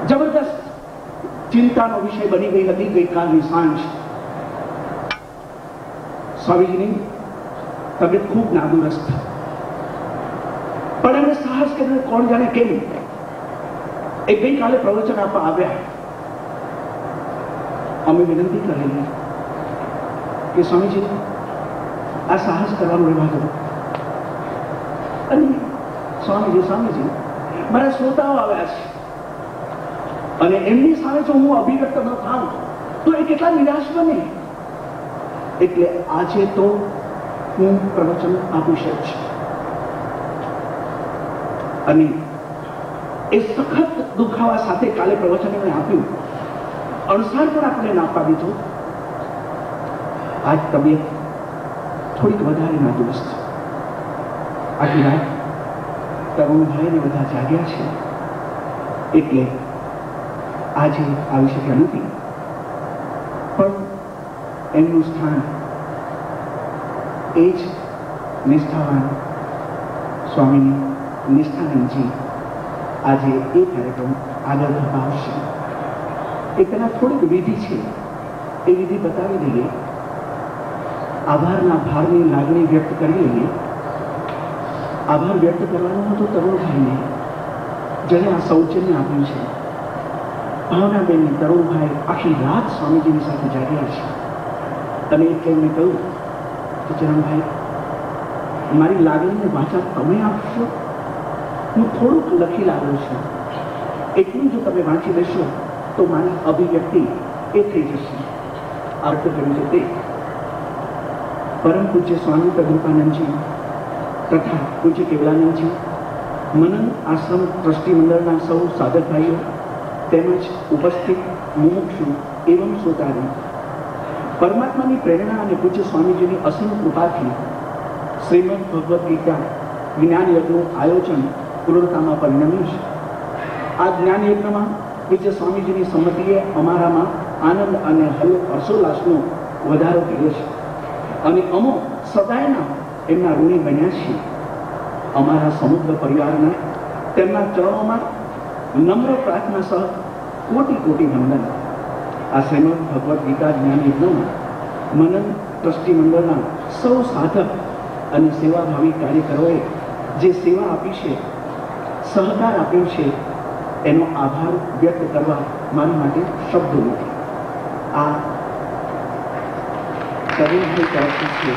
જબરદસ્ત ચિંતાનો વિષય બની ગઈ હતી. ગઈકાલની સાંજ સ્વામીજીની તબિયત ખૂબ નાદુરસ્ત, પણ એમને સાહસ કરીને કોણ જાણે કેમ એ ગઈકાલે પ્રવચન આપવા આવ્યા. અમે વિનંતી કરેલી કે સ્વામીજી આ સાહસ કરવાનું રહેવા દો. અને સ્વામીજી મારા શ્રોતાઓ આવ્યા છે અને એમની સામે જો હું અભિવ્યક્ત ન થાઉં તો એ કેટલા નિરાશ બને. એટલે આજે તો હું પ્રવચન આપી શકું છું. અને એ સખત દુખાવા સાથે કાલે પ્રવચન એમણે આપ્યું. અણસાર પણ આપણે ના આપવા દીધો. આજ તબિયત થોડીક વધારે નાદુરસ્ત. આખી રાત તરુણભાઈને બધા જાગ્યા છે એટલે આજે આવી શક્યા નથી. પણ એમનું સ્થાન એ જ નિષ્ઠાવાન સ્વામી નિષ્ઠાનંદજી આજે એ કાર્યક્રમ આગળ ધપાવશે. એ પહેલા થોડીક વિધિ છે, એ વિધિ બતાવી દઈએ. આભારના ભારની લાગણી વ્યક્ત કરી લઈએ. આભાર વ્યક્ત કરવાનો હતો તરુણભાઈને, જેને આ સૌજન્ય આપ્યું છે. ભાવનાબેન તરુણભાઈ આખી રાત સ્વામીજીની સાથે જાગ્યા છે અને એટલે એમને કહ્યું કે ચરણભાઈ, મારી લાગણીને વાચા તમે આપશો. હું થોડુંક લખી લાવ્યો છું, એટલું જો તમે વાંચી લેશો તો મારી અભિવ્યક્તિ એ થઈ જશે. અર્થ કર્યું છે તે પરમ પૂજ્ય સ્વામી પ્રભુપાનંદજી તથા પૂજ્ય કેવલાનંદજી, મનન આશ્રમ ટ્રસ્ટી મંડળના સૌ સાધક ભાઈઓ તેમજ ઉપસ્થિત મુમુક્ષુ એવં શ્રોતાગણ, પરમાત્માની પ્રેરણા અને પૂજ્ય સ્વામીજીની અસીમ કૃપાથી શ્રીમદ ભગવદ્ ગીતા જ્ઞાન યજ્ઞનું આયોજન પૂર્ણતામાં પરિણમ્યું છે. આ જ્ઞાન યજ્ઞમાં પૂજ્ય સ્વામીજીની સંમતિએ અમારામાં આનંદ અને હર્ષોલ્લાસનો વધારો કર્યો છે અને અમો સદાયના એમના ઋણી બન્યા છીએ. અમારા સમુદ્ર પરિવારના તેમના ચરણોમાં નમ્ર પ્રાર્થના સહ કોટી કોટી વંદન. આ શ્રીમદ ભગવદ્ ગીતા જ્ઞાન યજ્ઞમાં મનન ટ્રસ્ટી મંડળના સૌ સાધક અને સેવાભાવી કાર્યકરોએ જે સેવા આપી છે, સહકાર આપ્યો છે, એનો આભાર વ્યક્ત કરવા મારા માટે શબ્દો નથી. આ તરુણભાઈ તરફથી છે